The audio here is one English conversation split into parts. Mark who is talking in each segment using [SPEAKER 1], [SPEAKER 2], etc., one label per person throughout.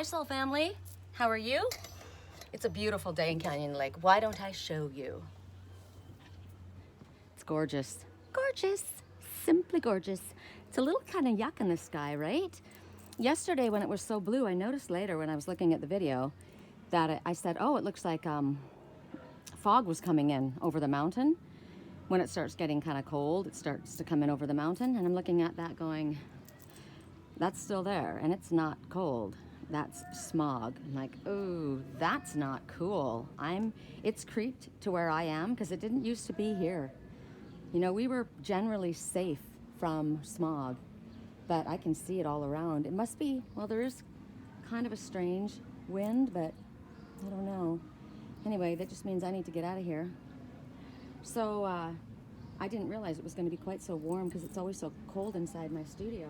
[SPEAKER 1] Hi, Soul Family. How are you? It's a beautiful day in Canyon Lake. Why don't I show you? It's gorgeous. Gorgeous. Simply gorgeous. It's a little kind of yuck in the sky, right? Yesterday when it was so blue, I noticed later when I was looking at the video that I said, oh, it looks like fog was coming in over the mountain. When it starts getting kind of cold, it starts to come in over the mountain. And I'm looking at that going, that's still there and it's not cold. That's smog. I'm like, oh, that's not cool. It's creeped to where I am because it didn't used to be here. You know, we were generally safe from smog, but I can see it all around. It must be, well, there is kind of a strange wind, but I don't know. Anyway, that just means I need to get out of here. So I didn't realize it was going to be quite so warm because it's always so cold inside my studio.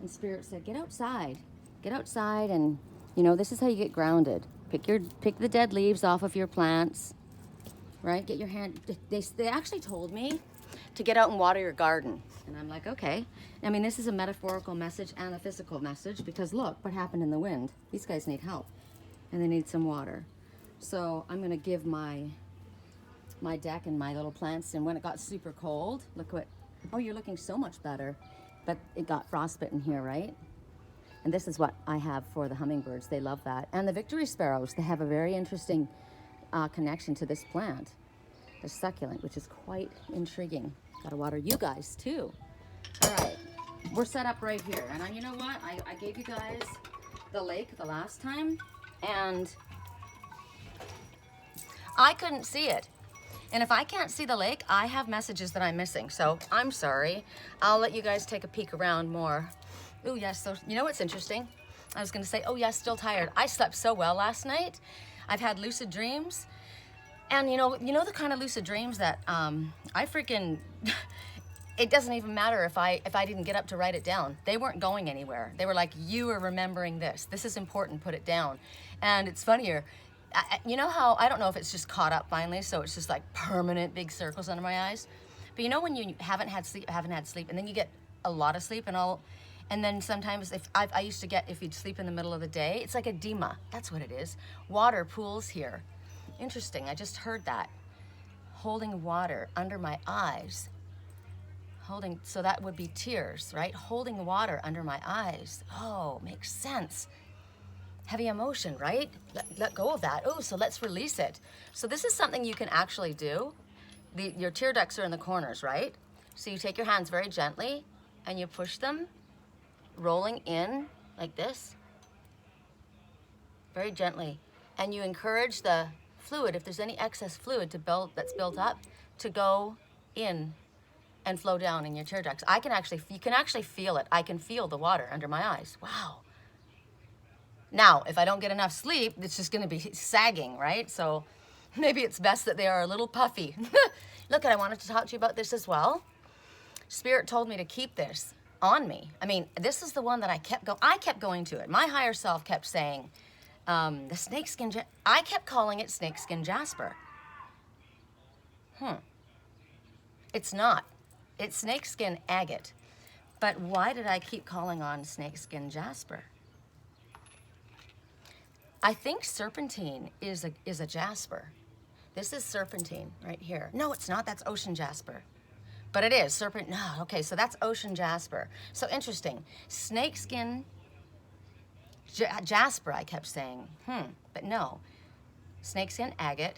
[SPEAKER 1] And Spirit said, get outside. Get outside and, you know, this is how you get grounded. Pick the dead leaves off of your plants, right? Get your hand, they actually told me to get out and water your garden. And I'm like, okay. I mean, this is a metaphorical message and a physical message because look what happened in the wind. These guys need help and they need some water. So I'm gonna give my deck and my little plants, and when it got super cold, look what, oh, you're looking so much better. But it got frostbitten here, right? And this is what I have for the hummingbirds. They love that. And the victory sparrows, they have a very interesting connection to this plant. The succulent, which is quite intriguing. Gotta water you guys too. All right, we're set up right here. And you know what? I gave you guys the lake the last time, and I couldn't see it. And if I can't see the lake, I have messages that I'm missing. So I'm sorry. I'll let you guys take a peek around more. Oh yes, so you know what's interesting? I was gonna say, oh yes, still tired. I slept so well last night. I've had lucid dreams. And you know the kind of lucid dreams that I freaking, it doesn't even matter if I didn't get up to write it down. They weren't going anywhere. They were like, you are remembering this. This is important, put it down. And it's funnier. You know how, I don't know if it's just caught up finally, so it's just like permanent big circles under my eyes. But you know when you haven't had sleep, and then you get a lot of sleep and then sometimes I used to get, if you'd sleep in the middle of the day, it's like edema. That's what it is. Water pools here. Interesting, I just heard that. Holding water under my eyes. So that would be tears, right? Holding water under my eyes. Oh, makes sense. Heavy emotion, right? Let go of that. Oh, so let's release it. So this is something you can actually do. Your tear ducts are in the corners, right? So you take your hands very gently and you push them, rolling in like this, very gently. And you encourage the fluid, if there's any excess fluid that's built up, to go in and flow down in your tear ducts. You can actually feel it. I can feel the water under my eyes. Wow. Now, if I don't get enough sleep, it's just gonna be sagging, right? So maybe it's best that they are a little puffy. Look, I wanted to talk to you about this as well. Spirit told me to keep this on me. I mean, this is the one that I kept going to it. My higher self kept saying, the snakeskin, I kept calling it snakeskin jasper. It's not. It's snakeskin agate. But why did I keep calling on snakeskin jasper? I think serpentine is a jasper. This is serpentine right here. No, it's not. That's ocean jasper. But it is no, okay, so that's ocean jasper. So interesting. Snakeskin jasper, I kept saying. But no. Snakeskin agate,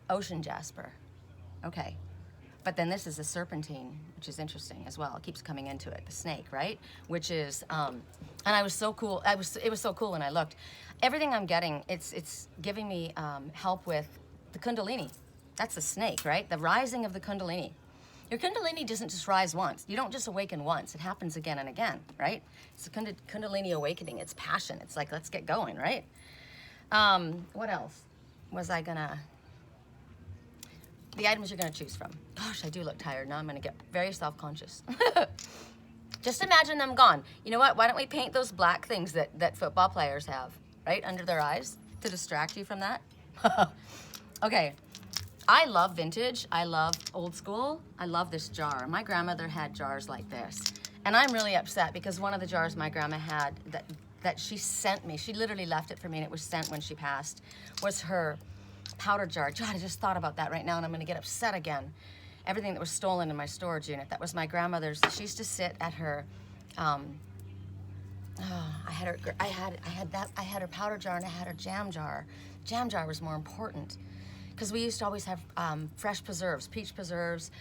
[SPEAKER 1] ocean jasper. Okay. But then this is a serpentine, which is interesting as well. It keeps coming into it, the snake, right? Which is, and I was so cool. It was so cool when I looked. Everything I'm getting, it's giving me help with the kundalini. That's the snake, right? The rising of the kundalini. Your kundalini doesn't just rise once. You don't just awaken once. It happens again and again, right? It's a kundalini awakening. It's passion. It's like, let's get going, right? What else was I gonna... The items you're gonna choose from. Gosh, I do look tired. Now I'm gonna get very self-conscious. Just imagine them gone. You know what? Why don't we paint those black things that football players have, right? Under their eyes to distract you from that? Okay. I love vintage. I love old school. I love this jar. My grandmother had jars like this. And I'm really upset because one of the jars my grandma had, that she sent me, she literally left it for me and it was sent when she passed, was her powder jar. God, I just thought about that right now and I'm gonna get upset again. Everything that was stolen in my storage unit, that was my grandmother's. She used to sit at her, I had her powder jar and I had her jam jar. Jam jar was more important because we used to always have fresh preserves, peach preserves,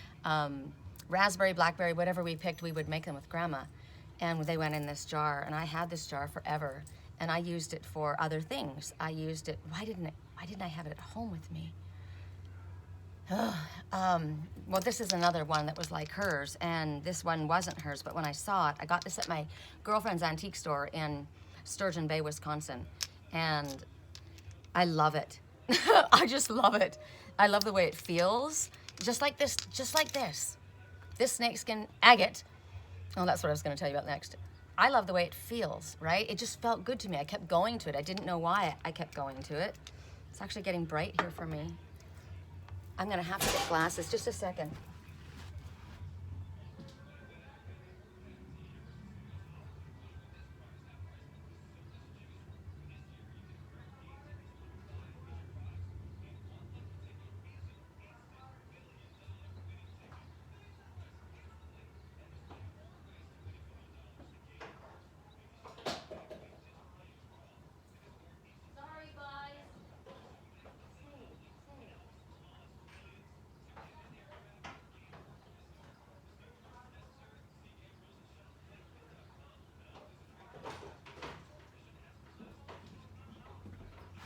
[SPEAKER 1] raspberry, blackberry, whatever we picked, we would make them with grandma. And they went in this jar and I had this jar forever and I used it for other things. I used it, why didn't I have it at home with me? Well, this is another one that was like hers, and this one wasn't hers, but when I saw it, I got this at my girlfriend's antique store in Sturgeon Bay, Wisconsin, and I love it. I just love it. I love the way it feels. Just like this. This snakeskin agate. Oh, that's what I was going to tell you about next. I love the way it feels, right? It just felt good to me. I kept going to it. I didn't know why I kept going to it. It's actually getting bright here for me. I'm gonna have to get glasses, just a second.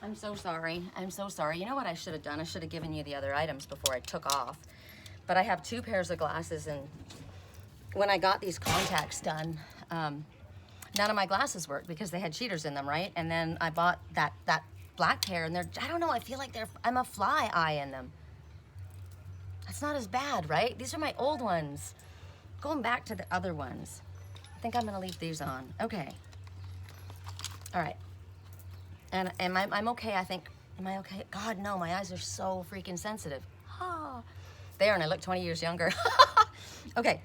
[SPEAKER 1] I'm so sorry. I'm so sorry. You know what I should have done? I should have given you the other items before I took off. But I have 2 pairs of glasses, and when I got these contacts done, none of my glasses worked because they had cheaters in them, right? And then I bought that black pair, and I don't know, I feel like I'm a fly eye in them. That's not as bad, right? These are my old ones. Going back to the other ones. I think I'm gonna leave these on. Okay. All right. And I'm okay, I think. Am I okay? God, no, my eyes are so freaking sensitive. Ah, there, and I look 20 years younger. Okay,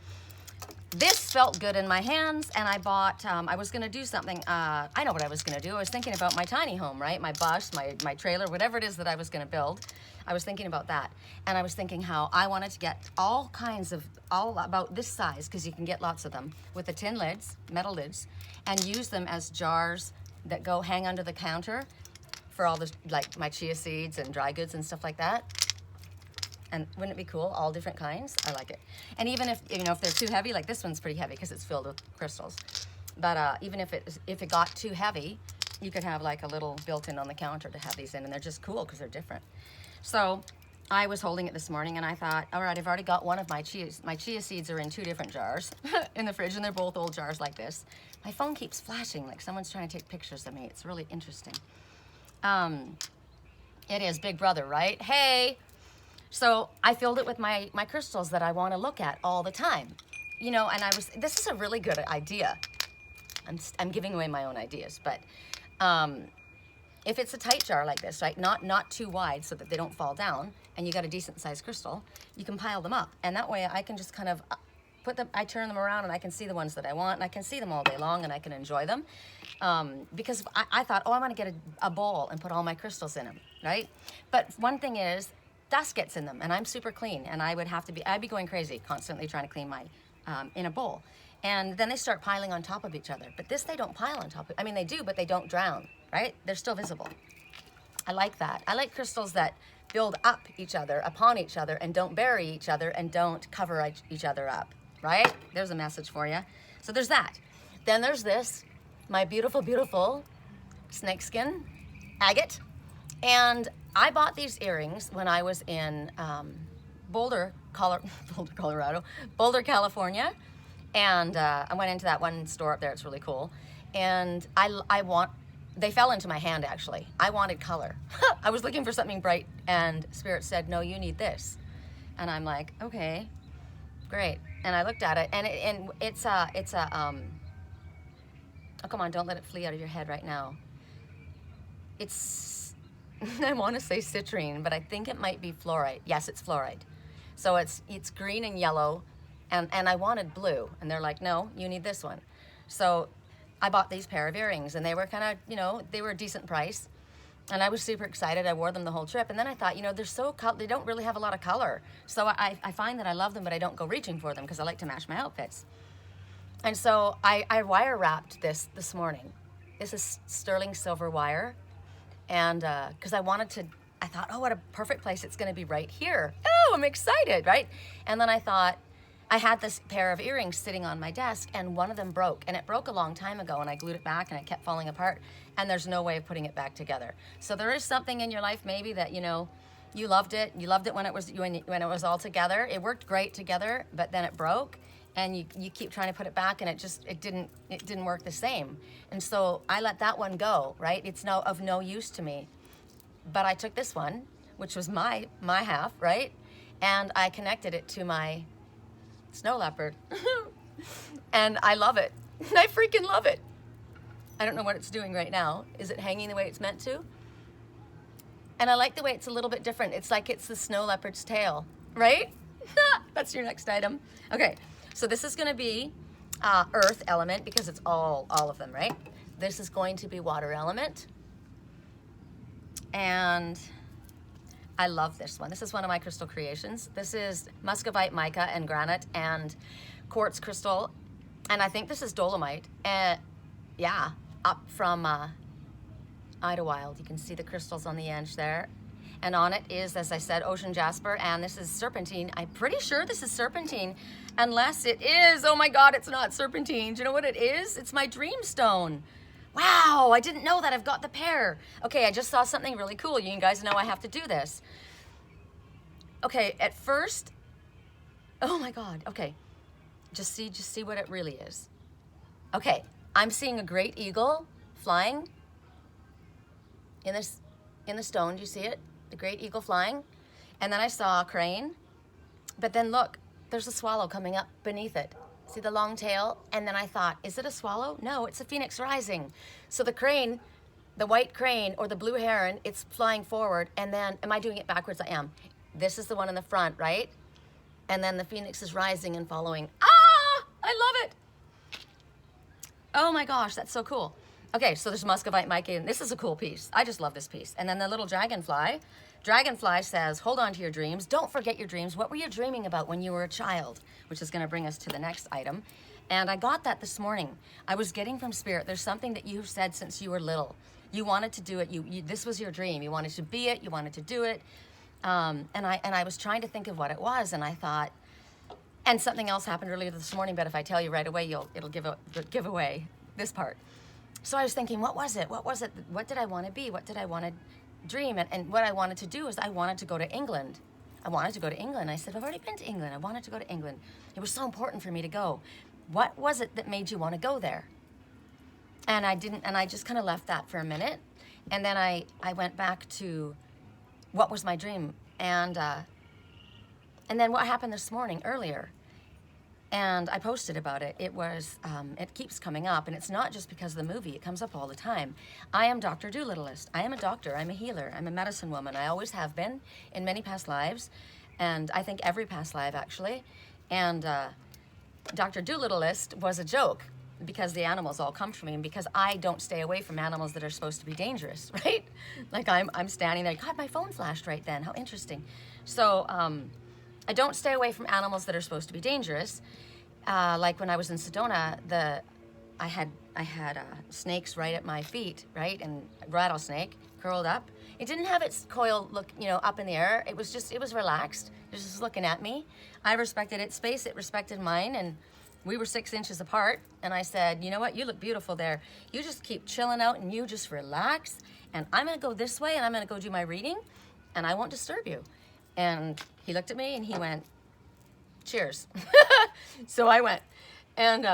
[SPEAKER 1] this felt good in my hands, and I bought, I was gonna do something, I know what I was gonna do. I was thinking about my tiny home, right? My bus, my trailer, whatever it is that I was gonna build. I was thinking about that. And I was thinking how I wanted to get all about this size, because you can get lots of them, with the tin lids, metal lids, and use them as jars that go hang under the counter for all the, like my chia seeds and dry goods and stuff like that. And wouldn't it be cool? All different kinds. I like it. And even if, you know, if they're too heavy, like this one's pretty heavy because it's filled with crystals. But even if it got too heavy, you could have like a little built-in on the counter to have these in, and they're just cool because they're different. So I was holding it this morning and I thought, all right, I've already got one of my chia seeds are in 2 different jars in the fridge, and they're both old jars like this. My phone keeps flashing like someone's trying to take pictures of me. It's really interesting. It is Big Brother, right? Hey. So I filled it with my crystals that I want to look at all the time. You know, and this is a really good idea. I'm giving away my own ideas, but if it's a tight jar like this, right, not too wide so that they don't fall down, and you got a decent sized crystal, you can pile them up, and that way I can just kind of I turn them around and I can see the ones that I want, and I can see them all day long, and I can enjoy them. Because I thought, oh, I want to get a bowl and put all my crystals in them, right? But one thing is, dust gets in them, and I'm super clean, and I'd be going crazy constantly trying to clean my, in a bowl. And then they start piling on top of each other. But this, they don't pile on top of, I mean, they do, but they don't drown, right? They're still visible. I like that. I like crystals that build up each other, upon each other, and don't bury each other, and don't cover each other up, right? There's a message for you. So there's that. Then there's this, my beautiful, beautiful snakeskin agate. And I bought these earrings when I was in Boulder, Colorado, Boulder, California. And I went into that one store up there. It's really cool. And they fell into my hand, actually. I wanted color. I was looking for something bright, and Spirit said, no, you need this. And I'm like, okay, great. And I looked at it, and it's oh, come on, don't let it flee out of your head right now. It's, I want to say citrine, but I think it might be fluorite. Yes, it's fluorite. So it's green and yellow, and I wanted blue, and they're like, no, you need this one. So I bought these pair of earrings, and they were kind of, you know, they were a decent price. And I was super excited. I wore them the whole trip. And then I thought, you know, they don't really have a lot of color. So I find that I love them, but I don't go reaching for them because I like to match my outfits. And so I wire wrapped this morning. This is sterling silver wire. And because I thought, oh, what a perfect place it's going to be right here. Oh, I'm excited, right? And then I thought, I had this pair of earrings sitting on my desk, and one of them broke. And it broke a long time ago, and I glued it back, and it kept falling apart. And there's no way of putting it back together. So there is something in your life maybe that, you know, you loved it. You loved it when it was all together. It worked great together, but then it broke. And you keep trying to put it back, and it didn't work the same. And so I let that one go, right? It's of no use to me. But I took this one, which was my half, right? And I connected it to my snow leopard. And I love it. I freaking love it. I don't know what it's doing right now. Is it hanging the way it's meant to? And I like the way it's a little bit different. It's like it's the snow leopard's tail, right? That's your next item. Okay, so this is gonna be earth element because it's all of them, right? This is going to be water element. And I love this one. This is one of my crystal creations. This is muscovite, mica, and granite, and quartz crystal. And I think this is dolomite. And yeah, up from Idlewild. You can see the crystals on the edge there. And on it is, as I said, ocean jasper, and this is serpentine. I'm pretty sure this is serpentine, unless it is. Oh my God, it's not serpentine. Do you know what it is? It's my dream stone. Wow, I didn't know that. I've got the pair. Okay, I just saw something really cool. You guys know I have to do this. Okay, at first, oh my God, okay. Just see what it really is. Okay, I'm seeing a great eagle flying in the stone. Do you see it? The great eagle flying. And then I saw a crane. But then look, there's a swallow coming up beneath it. See the long tail? And then I thought, is it a swallow? No, it's a phoenix rising. So the crane, the white crane or the blue heron, it's flying forward. And then, am I doing it backwards? I am. This is the one in the front, right? And then the phoenix is rising and following. Ah, I love it. Oh my gosh, that's so cool. Okay, so there's muscovite, mica, and this is a cool piece. I just love this piece. And then the little dragonfly. Dragonfly says, hold on to your dreams. Don't forget your dreams. What were you dreaming about when you were a child? Which is gonna bring us to the next item. And I got that this morning. I was getting from Spirit, there's something that you've said since you were little. You wanted to do it, this was your dream. You wanted to be it, you wanted to do it. And I was trying to think of what it was, and I thought, and something else happened earlier this morning, but if I tell you right away, it'll give away this part. So I was thinking, what was it? What was it? What did I want to be? What did I want to dream? And what I wanted to do is I wanted to go to England. I wanted to go to England. I said, I've already been to England. I wanted to go to England. It was so important for me to go. What was it that made you want to go there? And I didn't, and I just kind of left that for a minute. And then I went back to what was my dream? And then what happened this morning earlier? And I posted about it. It was, it keeps coming up, and it's not just because of the movie. It comes up all the time. I am Dr. Doolittleist. I am a doctor. I'm a healer. I'm a medicine woman. I always have been in many past lives, and I think every past life, actually. And Dr. Doolittleist was a joke because the animals all come from me, and because I don't stay away from animals that are supposed to be dangerous, right? Like I'm standing there. God, my phone flashed right then. How interesting. So I don't stay away from animals that are supposed to be dangerous. Like when I was in Sedona, I had snakes right at my feet, right? And a rattlesnake curled up. It didn't have its coil up in the air. It was relaxed. It was just looking at me. I respected its space. It respected mine. And we were 6 inches apart. And I said, you know what? You look beautiful there. You just keep chilling out and you just relax. And I'm going to go this way and I'm going to go do my reading. And I won't disturb you. And he looked at me and he went, cheers. So I went. And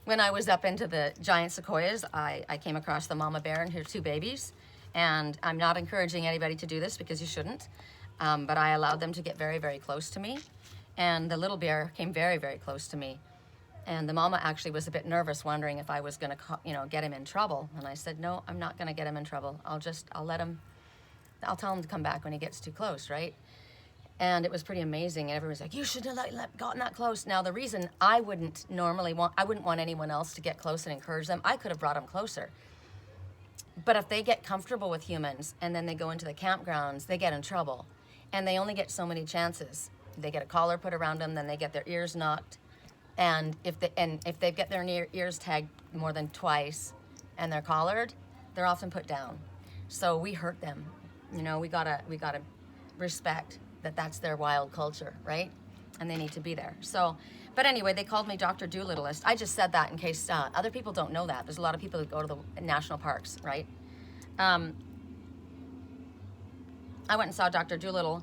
[SPEAKER 1] when I was up into the giant sequoias, I came across the mama bear and her 2 babies. And I'm not encouraging anybody to do this because you shouldn't. But I allowed them to get very, very close to me. And the little bear came very, very close to me. And the mama actually was a bit nervous, wondering if I was going to, get him in trouble. And I said, no, I'm not going to get him in trouble. I'll tell him to come back when he gets too close, right? And it was pretty amazing. And everyone's like, you shouldn't have gotten that close. Now, the reason I wouldn't want anyone else to get close and encourage them. I could have brought them closer. But if they get comfortable with humans and then they go into the campgrounds, they get in trouble. And they only get so many chances. They get a collar put around them, then they get their ears knocked. And if they get their ears tagged more than twice and they're collared, they're often put down. So we hurt them. You know, we gotta respect that that's their wild culture, right? And they need to be there. So, but anyway, they called me Dr. Doolittleist. I just said that in case other people don't know that. There's a lot of people that go to the national parks, right? I went and saw Dr. Doolittle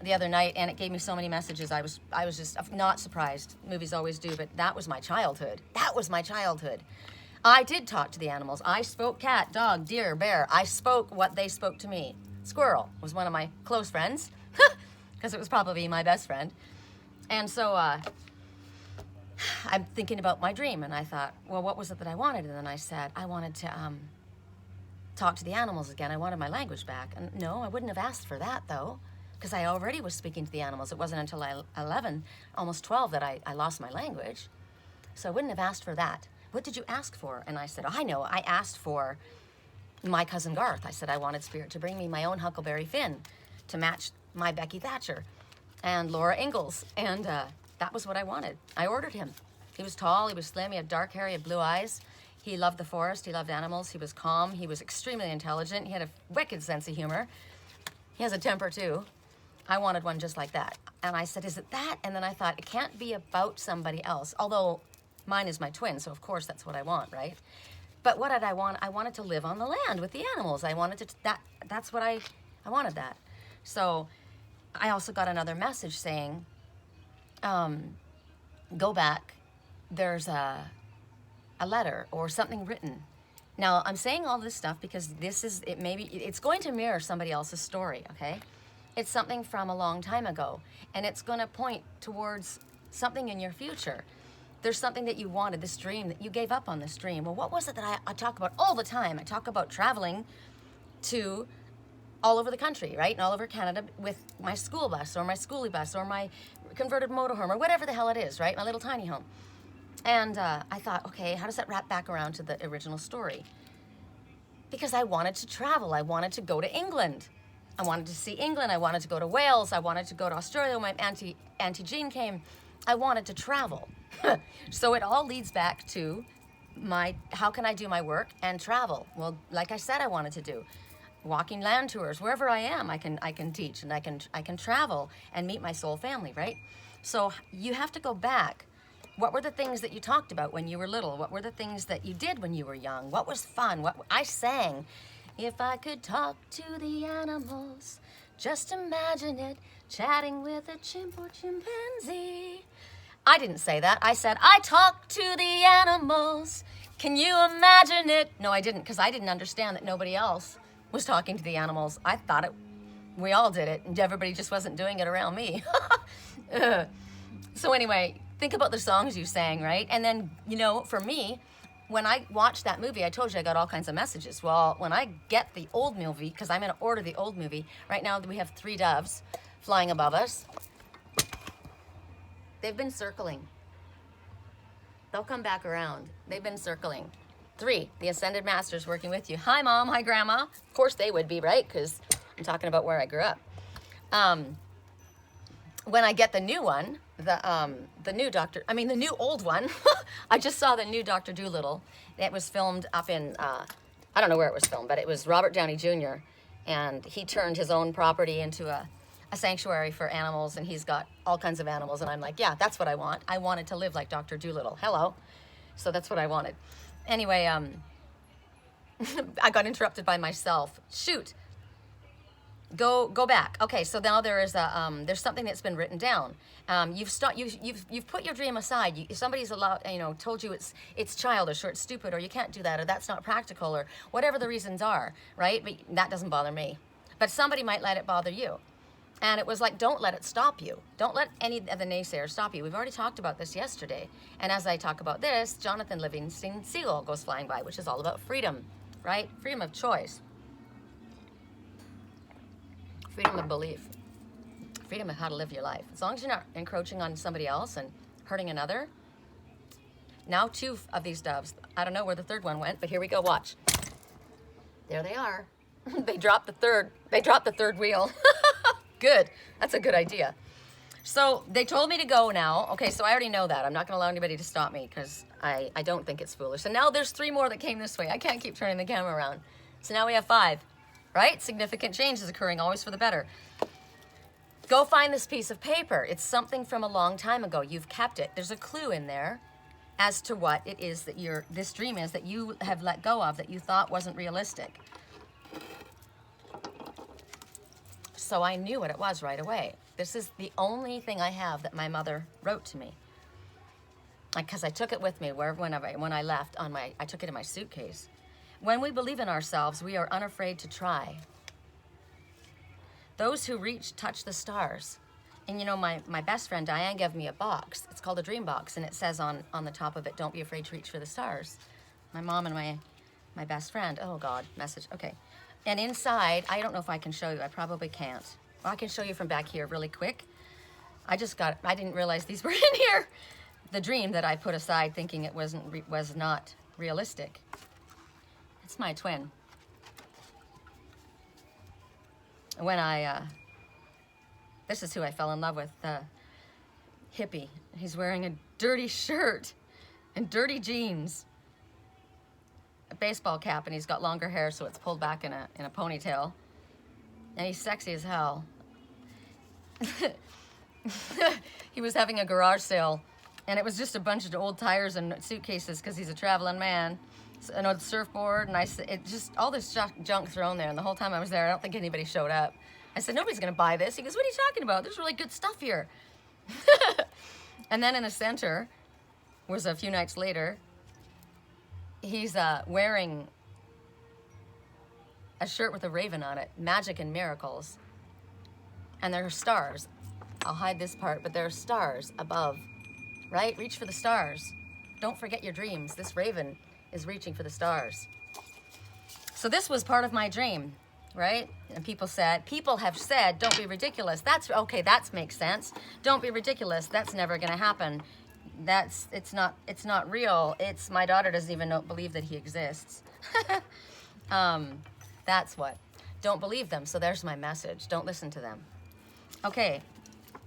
[SPEAKER 1] the other night, and it gave me so many messages. I was just not surprised. Movies always do, but that was my childhood. That was my childhood. I did talk to the animals. I spoke cat, dog, deer, bear. I spoke what they spoke to me. Squirrel was one of my close friends, because it was probably my best friend. And so I'm thinking about my dream, and I thought, well, what was it that I wanted? And then I said, I wanted to talk to the animals again. I wanted my language back. And no, I wouldn't have asked for that, though, because I already was speaking to the animals. It wasn't until 11, almost 12, that I lost my language. So I wouldn't have asked for that. What did you ask for? And I said, oh, I know. I asked for my cousin Garth. I said I wanted Spirit to bring me my own Huckleberry Finn to match my Becky Thatcher and Laura Ingalls. And that was what I wanted. I ordered him. He was tall, he was slim, he had dark hair, he had blue eyes. He loved the forest, he loved animals, he was calm, he was extremely intelligent, he had a wicked sense of humor. He has a temper too. I wanted one just like that. And I said, is it that? And then I thought, it can't be about somebody else. Although mine is my twin, so of course that's what I want, right? But what did I want? I wanted to live on the land with the animals. I wanted to, that's what I wanted that. So I also got another message saying, go back, there's a letter or something written. Now, I'm saying all this stuff because it's going to mirror somebody else's story, okay? It's something from a long time ago, and it's going to point towards something in your future. There's something that you wanted, this dream, that you gave up on this dream. Well, what was it that I talk about all the time? I talk about traveling to all over the country, right? And all over Canada with my school bus or my schoolie bus or my converted motorhome or whatever the hell it is, right? My little tiny home. And I thought, okay, how does that wrap back around to the original story? Because I wanted to travel. I wanted to go to England. I wanted to see England. I wanted to go to Wales. I wanted to go to Australia when my Auntie Jean came. I wanted to travel. So it all leads back to how can I do my work and travel? Well, like I said, I wanted to do walking land tours. Wherever I am, I can teach, and I can travel and meet my soul family, right? So you have to go back. What were the things that you talked about when you were little? What were the things that you did when you were young? What was fun? What I sang, if I could talk to the animals, just imagine it, chatting with a chimp or chimpanzee. I didn't say that. I said, I talk to the animals. Can you imagine it? No, I didn't, because I didn't understand that nobody else was talking to the animals. I thought we all did it, and everybody just wasn't doing it around me. So anyway, think about the songs you sang, right? And then, for me, when I watched that movie, I told you I got all kinds of messages. Well, when I get the old movie, because I'm going to order the old movie, right now we have 3 doves flying above us. They've been circling. They'll come back around. They've been circling. 3, the Ascended Masters working with you. Hi, Mom. Hi, Grandma. Of course they would be, right? Because I'm talking about where I grew up. When I get the new one, the new old one, I just saw the new Dr. Doolittle. It was filmed up in, I don't know where it was filmed, but it was Robert Downey Jr., and he turned his own property into a sanctuary for animals, and he's got all kinds of animals, and I'm like, yeah, that's what I want. I wanted to live like Dr. Doolittle. Hello. So that's what I wanted. Anyway, I got interrupted by myself. Shoot. Go back. Okay, so now there's something that's been written down. You've put your dream aside. Somebody's told you it's childish or it's stupid or you can't do that or that's not practical or whatever the reasons are, right? But that doesn't bother me. But somebody might let it bother you. And it was like, don't let it stop you. Don't let any of the naysayers stop you. We've already talked about this yesterday. And as I talk about this, Jonathan Livingston Seagull goes flying by, which is all about freedom, right? Freedom of choice. Freedom of belief. freedom of how to live your life. As long as you're not encroaching on somebody else and hurting another. Now 2 of these doves. I don't know where the third one went, but here we go, watch. There they are. They dropped the third wheel. Good, that's a good idea. So they told me to go now. Okay, so I already know that. I'm not gonna allow anybody to stop me because I don't think it's foolish. And now there's 3 more that came this way. I can't keep turning the camera around. So now we have 5, right? Significant change is occurring, always for the better. Go find this piece of paper. It's something from a long time ago. You've kept it. There's a clue in there as to what it is that this dream is that you have let go of, that you thought wasn't realistic. So I knew what it was right away. This is the only thing I have that my mother wrote to me. Because I took it with me when I left I took it in my suitcase. When we believe in ourselves, we are unafraid to try. Those who reach touch the stars. And you know, my best friend Diane gave me a box. It's called a dream box, and it says on the top of it, don't be afraid to reach for the stars. My mom and my best friend. Oh God, message, okay. And inside, I don't know if I can show you, I probably can't. Well, I can show you from back here really quick. I didn't realize these were in here. The dream that I put aside thinking it was not realistic. It's my twin. When this is who I fell in love with, the hippie. He's wearing a dirty shirt and dirty jeans, a baseball cap, and he's got longer hair, so it's pulled back in a ponytail. And he's sexy as hell. He was having a garage sale, and it was just a bunch of old tires and suitcases because he's a traveling man. So, an old surfboard, and it just all this junk thrown there. And the whole time I was there, I don't think anybody showed up. I said, nobody's gonna buy this. He goes, what are you talking about? There's really good stuff here. And then in the center was a few nights later, he's wearing a shirt with a raven on it, magic and miracles. And there are stars. I'll hide this part, but there are stars above, right? Reach for the stars. Don't forget your dreams. This raven is reaching for the stars. So this was part of my dream, right? And people have said, don't be ridiculous. That's okay, that makes sense. Don't be ridiculous. That's never gonna happen. It's not real. My daughter doesn't even believe that he exists. That's what. Don't believe them. So there's my message. Don't listen to them. Okay,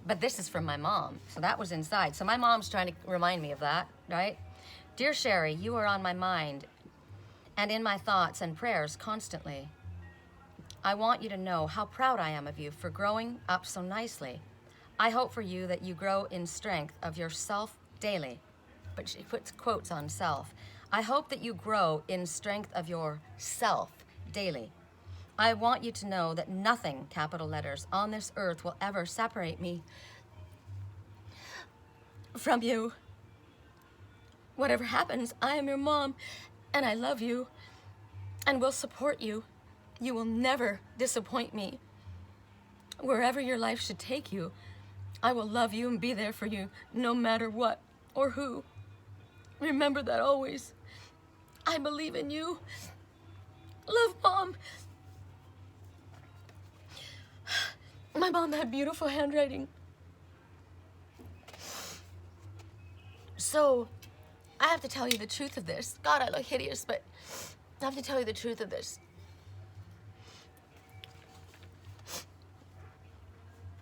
[SPEAKER 1] but this is from my mom. So that was inside. So my mom's trying to remind me of that, right? Dear Sherry, you are on my mind and in my thoughts and prayers constantly. I want you to know how proud I am of you for growing up so nicely. I hope for you that you grow in strength of yourself daily. But she puts quotes on self. I hope that you grow in strength of yourself daily. I want you to know that nothing, capital letters, on this earth will ever separate me from you. Whatever happens, I am your mom, and I love you, and will support you. You will never disappoint me. Wherever your life should take you, I will love you and be there for you, no matter what or who. Remember that always. I believe in you. Love, Mom. My mom had beautiful handwriting. So, I have to tell you the truth of this. God, I look hideous, but I have to tell you the truth of this.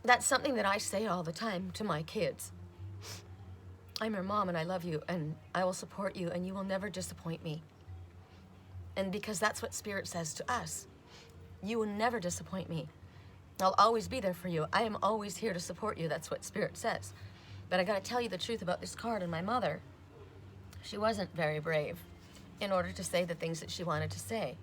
[SPEAKER 1] That's something that I say all the time to my kids. I'm your mom and I love you and I will support you and you will never disappoint me. And because that's what Spirit says to us. You will never disappoint me. I'll always be there for you. I am always here to support you. That's what Spirit says. But I gotta tell you the truth about this card and my mother. She wasn't very brave in order to say the things that she wanted to say.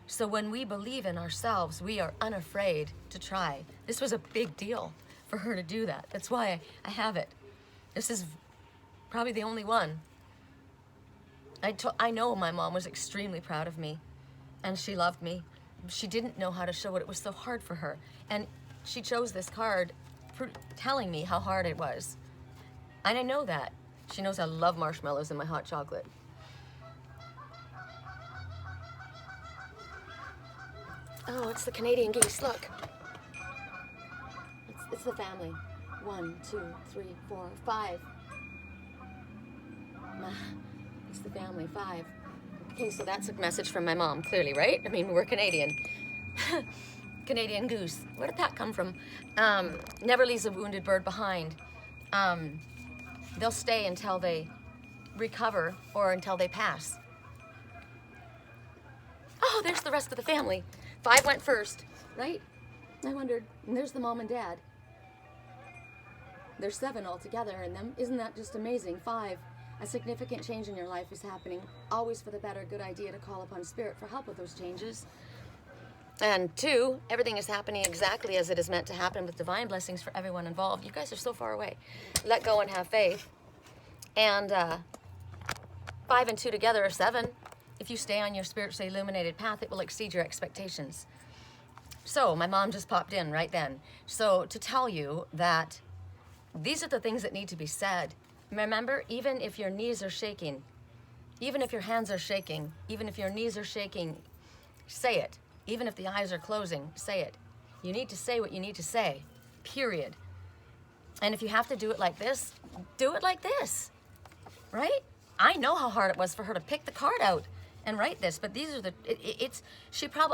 [SPEAKER 1] So when we believe in ourselves, we are unafraid to try. This was a big deal for her to do that. That's why I have it. This is probably the only one. I know my mom was extremely proud of me and she loved me. She didn't know how to show it. It was so hard for her. And she chose this card telling me how hard it was. And I know that. She knows I love marshmallows in my hot chocolate. Oh, it's the Canadian geese, look. It's the family. 1, 2, 3, 4, 5. It's the family. 5. Okay, so that's a message from my mom, clearly, right? I mean, we're Canadian. Canadian goose. Where did that come from? Never leaves a wounded bird behind. They'll stay until they recover or until they pass. Oh, there's the rest of the family. 5 went first, right? I wondered, and there's the mom and dad. There's 7 altogether in them. Isn't that just amazing? 5, a significant change in your life is happening. Always for the better, good idea to call upon Spirit for help with those changes. And 2, everything is happening exactly as it is meant to happen with divine blessings for everyone involved. You guys are so far away. Let go and have faith. And 5 and 2 together are 7. If you stay on your spiritually illuminated path, it will exceed your expectations. So my mom just popped in right then. So to tell you that these are the things that need to be said. Remember, even if your knees are shaking, even if your hands are shaking, even if your knees are shaking, say it. Even if the eyes are closing, say it. You need to say what you need to say, period. And if you have to do it like this, do it like this, right? I know how hard it was for her to pick the card out and write this, but these are the,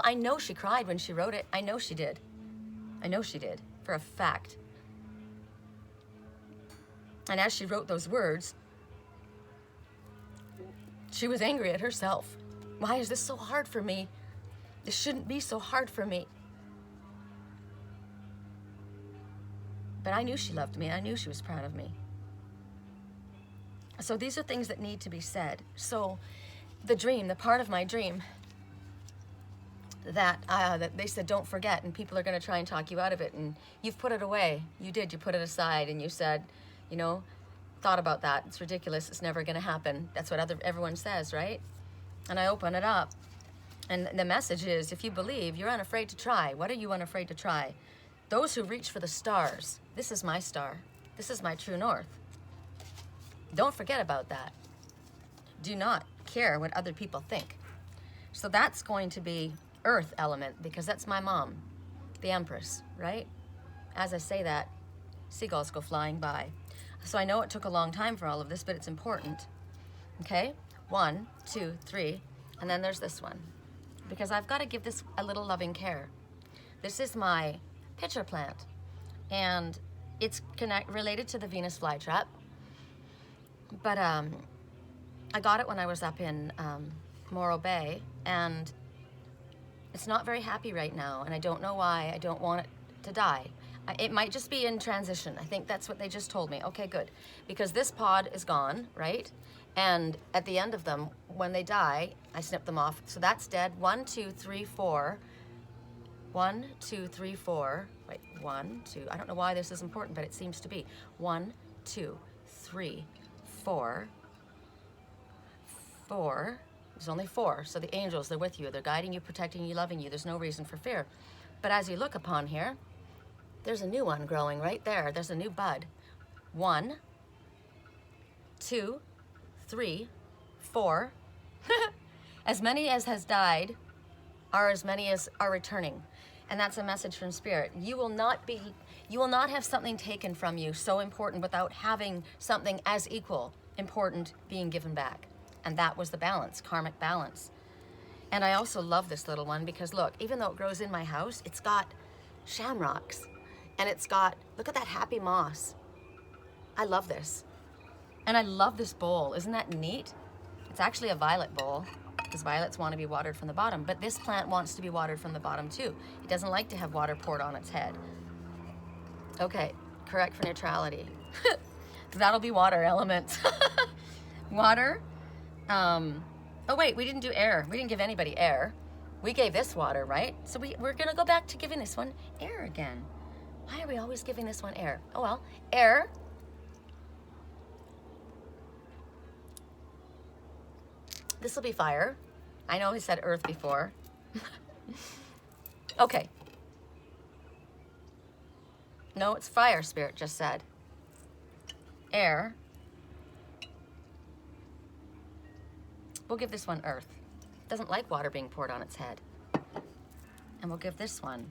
[SPEAKER 1] I know she cried when she wrote it. I know she did. I know she did, for a fact. And as she wrote those words, she was angry at herself. Why is this so hard for me? This shouldn't be so hard for me. But I knew she loved me. I knew she was proud of me. So these are things that need to be said. So the dream, the part of my dream that they said don't forget, and people are going to try and talk you out of it, and you've put it away. You did. You put it aside, and you said, you know, thought about that. It's ridiculous. It's never going to happen. That's what everyone says, right? And I open it up, and the message is, if you believe, you're unafraid to try. What are you unafraid to try? Those who reach for the stars. This is my star. This is my true north. Don't forget about that. Do not care what other people think. So that's going to be earth element, because that's my mom, the Empress, right? As I say that, seagulls go flying by. So I know it took a long time for all of this, but it's important. Okay? 1, 2, 3, and then there's this one, because I've got to give this a little loving care. This is my pitcher plant, and it's related to the Venus flytrap. But I got it when I was up in Morro Bay, and it's not very happy right now, and I don't know why. I don't want it to die. It might just be in transition. I think that's what they just told me. Okay, good. Because this pod is gone, right? And at the end of them, when they die, I snip them off. So that's dead. 1, 2, 3, 4. 1, 2, 3, 4. Wait, 1, 2. I don't know why this is important, but it seems to be. 1, 2, 3, 4. 4. There's only 4. So the angels, they're with you. They're guiding you, protecting you, loving you. There's no reason for fear. But as you look upon here, there's a new one growing right there. There's a new bud. 1, 2, 3, 4. As many as has died are as many as are returning. And that's a message from Spirit. You will not have something taken from you so important without having something as equal important being given back. And that was the balance, karmic balance. And I also love this little one because look, even though it grows in my house, it's got shamrocks. And it's got, look at that happy moss. I love this. And I love this bowl. Isn't that neat? It's actually a violet bowl because violets want to be watered from the bottom. But this plant wants to be watered from the bottom too. It doesn't like to have water poured on its head. Okay, correct for neutrality. That'll be water element. Water. Oh wait, we didn't do air. We didn't give anybody air. We gave this water, right? So we're going to go back to giving this one air again. Why are we always giving this one air? Oh well, air. This will be fire. I know he said earth before. Okay. No, it's fire, Spirit just said. Air. We'll give this one earth. It doesn't like water being poured on its head. And we'll give this one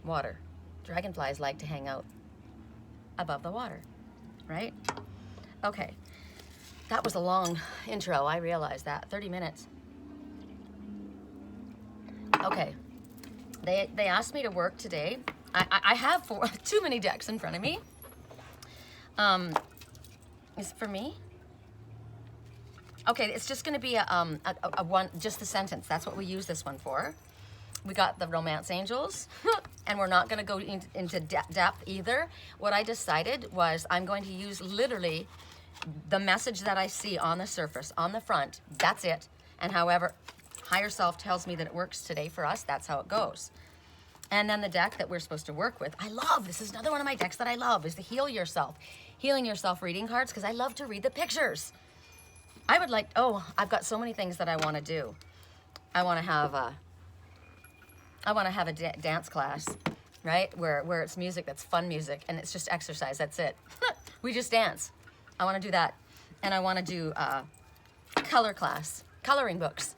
[SPEAKER 1] water. Dragonflies like to hang out above the water, right? Okay, that was a long intro. I realized that, 30 minutes. Okay, they asked me to work today. I have too many decks in front of me. Is it for me? Okay, it's just gonna be a one, just the sentence. That's what we use this one for. We got the romance angels, and we're not gonna go into depth either. What I decided was I'm going to use literally the message that I see on the surface, on the front, that's it. And however higher self tells me that it works today for us, that's how it goes. And then the deck that we're supposed to work with, I love, this is another one of my decks that I love, is the Heal Yourself. Healing Yourself reading cards, because I love to read the pictures. I would like, I've got so many things that I want to do. I want to have a dance class, right? Where it's music that's fun music, and it's just exercise, that's it. We just dance. I want to do that. And I want to do color class, coloring books.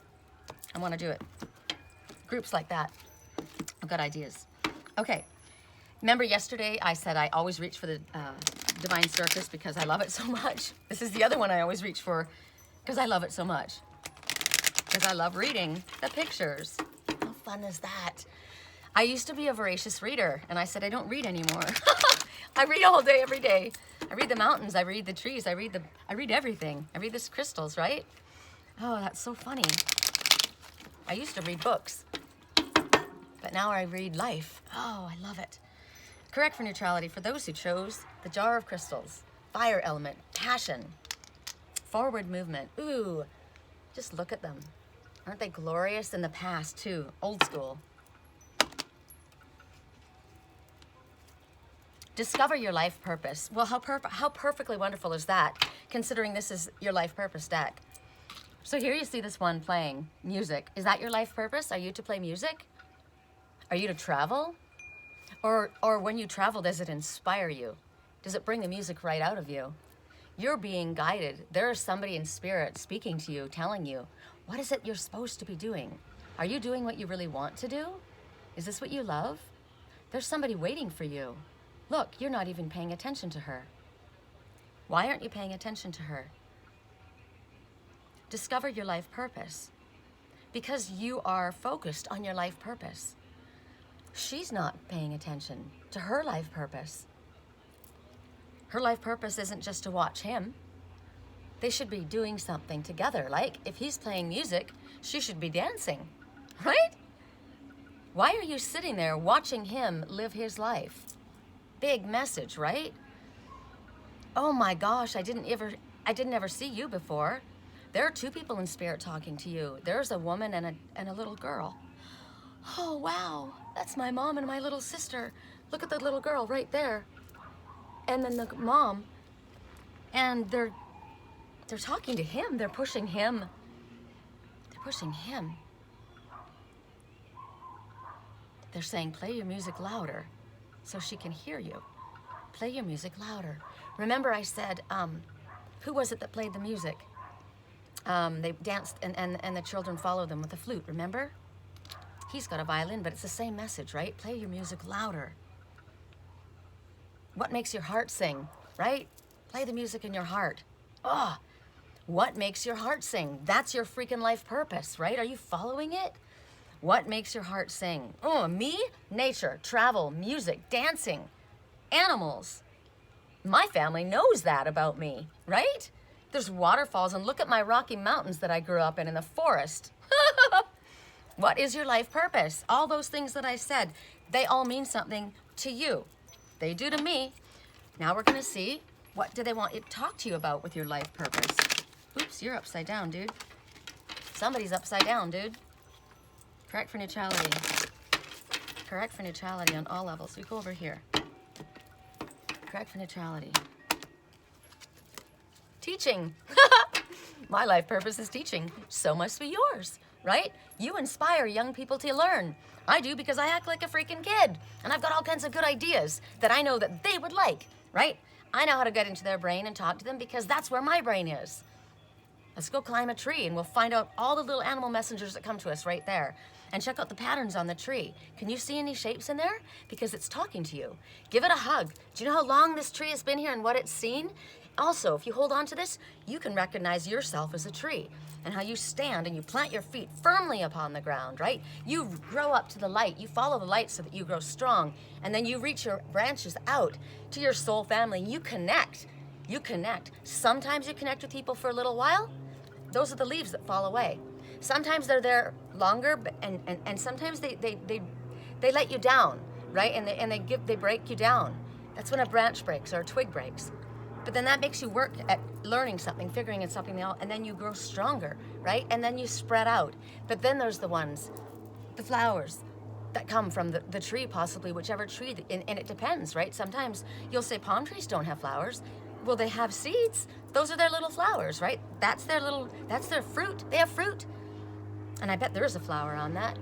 [SPEAKER 1] I want to do it. Groups like that. I've got ideas. Okay. Remember yesterday I said I always reach for the Divine Circus because I love it so much. This is the other one I always reach for because I love it so much. Because I love reading the pictures. How fun is that? I used to be a voracious reader, and I said I don't read anymore. I read all day, every day. I read the mountains, I read the trees, I read everything. I read the crystals, right? Oh, that's so funny. I used to read books, but now I read life. Oh, I love it. Correct for neutrality for those who chose the Jar of Crystals. Fire element, passion, forward movement. Ooh, just look at them. Aren't they glorious in the past too? Old school. Discover your life purpose. Well, how perfectly wonderful is that, considering this is your life purpose deck? So here you see this one playing music. Is that your life purpose? Are you to play music? Are you to travel? Or when you travel, does it inspire you? Does it bring the music right out of you? You're being guided. There is somebody in spirit speaking to you, telling you, what is it you're supposed to be doing? Are you doing what you really want to do? Is this what you love? There's somebody waiting for you. Look, you're not even paying attention to her. Why aren't you paying attention to her? Discover your life purpose. Because you are focused on your life purpose. She's not paying attention to her life purpose. Her life purpose isn't just to watch him. They should be doing something together. Like, if he's playing music, she should be dancing, right? Why are you sitting there watching him live his life? Big message, right? Oh my gosh, I didn't ever see you before. There are two people in spirit talking to you. There's a woman and a little girl. Oh wow, that's my mom and my little sister. Look at the little girl right there. And then the mom, and they're talking to him. They're pushing him. They're pushing him. They're saying, play your music louder so she can hear you. Play your music louder. Remember I said, who was it that played the music? They danced and the children followed them with the flute, remember? He's got a violin, but it's the same message, right? Play your music louder. What makes your heart sing, right? Play the music in your heart. Oh, what makes your heart sing? That's your freaking life purpose, right? Are you following it? What makes your heart sing? Oh, me? Nature, travel, music, dancing, animals. My family knows that about me, right? There's waterfalls, and look at my Rocky Mountains that I grew up in the forest. What is your life purpose? All those things that I said, they all mean something to you. They do to me. Now we're gonna see, what do they want to talk to you about with your life purpose? Oops, you're upside down, dude. Somebody's upside down, dude. Correct for neutrality. Correct for neutrality on all levels. We go over here. Correct for neutrality. Teaching. My life purpose is teaching. So must be yours, right? You inspire young people to learn. I do because I act like a freaking kid. And I've got all kinds of good ideas that I know that they would like, right? I know how to get into their brain and talk to them because that's where my brain is. Let's go climb a tree and we'll find out all the little animal messengers that come to us right there. And check out the patterns on the tree. Can you see any shapes in there? Because it's talking to you. Give it a hug. Do you know how long this tree has been here and what it's seen? Also, if you hold on to this, you can recognize yourself as a tree and how you stand and you plant your feet firmly upon the ground, right? You grow up to the light. You follow the light so that you grow strong. And then you reach your branches out to your soul family. You connect. You connect. Sometimes you connect with people for a little while. Those are the leaves that fall away. Sometimes they're there longer, and sometimes they let you down, right? And they break you down. That's when a branch breaks or a twig breaks. But then that makes you work at learning something, figuring it something out, and then you grow stronger, right? And then you spread out. But then there's the ones, the flowers that come from the tree, possibly whichever tree, and it depends, right? Sometimes you'll say palm trees don't have flowers. Well, they have seeds. Those are their little flowers, right? That's their fruit. They have fruit. And I bet there is a flower on that.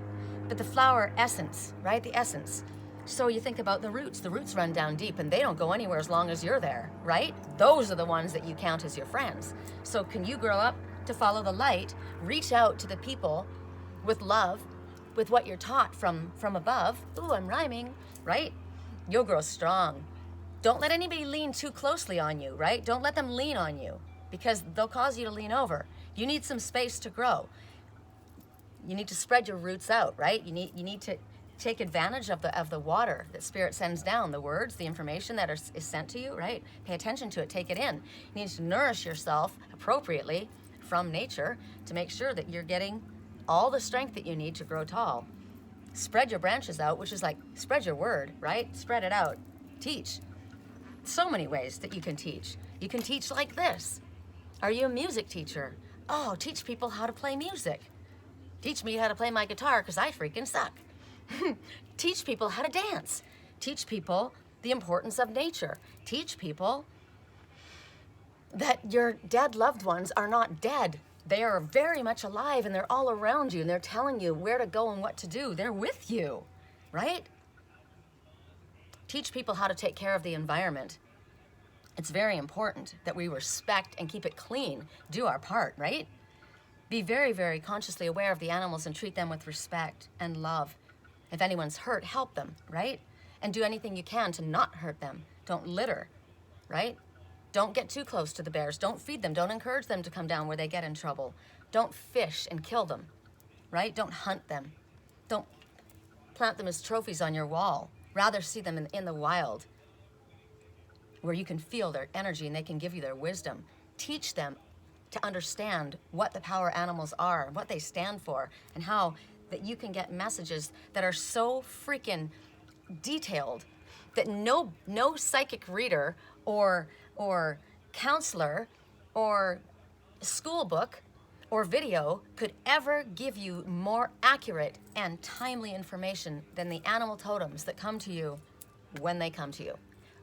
[SPEAKER 1] But the flower essence, right? The essence. So you think about the roots. The roots run down deep and they don't go anywhere as long as you're there, right? Those are the ones that you count as your friends. So can you grow up to follow the light, reach out to the people with love, with what you're taught from above? Ooh, I'm rhyming, right? You'll grow strong. Don't let anybody lean too closely on you, right? Don't let them lean on you because they'll cause you to lean over. You need some space to grow. You need to spread your roots out, right? You need to take advantage of the water that Spirit sends down, the words, the information that is sent to you, right? Pay attention to it, take it in. You need to nourish yourself appropriately from nature to make sure that you're getting all the strength that you need to grow tall. Spread your branches out, which is like spread your word, right? Spread it out. Teach. So many ways that you can teach. You can teach like this. Are you a music teacher? Oh, teach people how to play music. Teach me how to play my guitar because I freaking suck. Teach people how to dance. Teach people the importance of nature. Teach people that your dead loved ones are not dead. They are very much alive and they're all around you and they're telling you where to go and what to do. They're with you, right? Teach people how to take care of the environment. It's very important that we respect and keep it clean, do our part, right? Be very, very consciously aware of the animals and treat them with respect and love. If anyone's hurt, help them, right? And do anything you can to not hurt them. Don't litter, right? Don't get too close to the bears. Don't feed them. Don't encourage them to come down where they get in trouble. Don't fish and kill them, right? Don't hunt them. Don't plant them as trophies on your wall. Rather see them in the wild where you can feel their energy and they can give you their wisdom. Teach them to understand what the power animals are, what they stand for, and how that you can get messages that are so freaking detailed that no psychic reader or counselor or school book or video could ever give you more accurate and timely information than the animal totems that come to you when they come to you.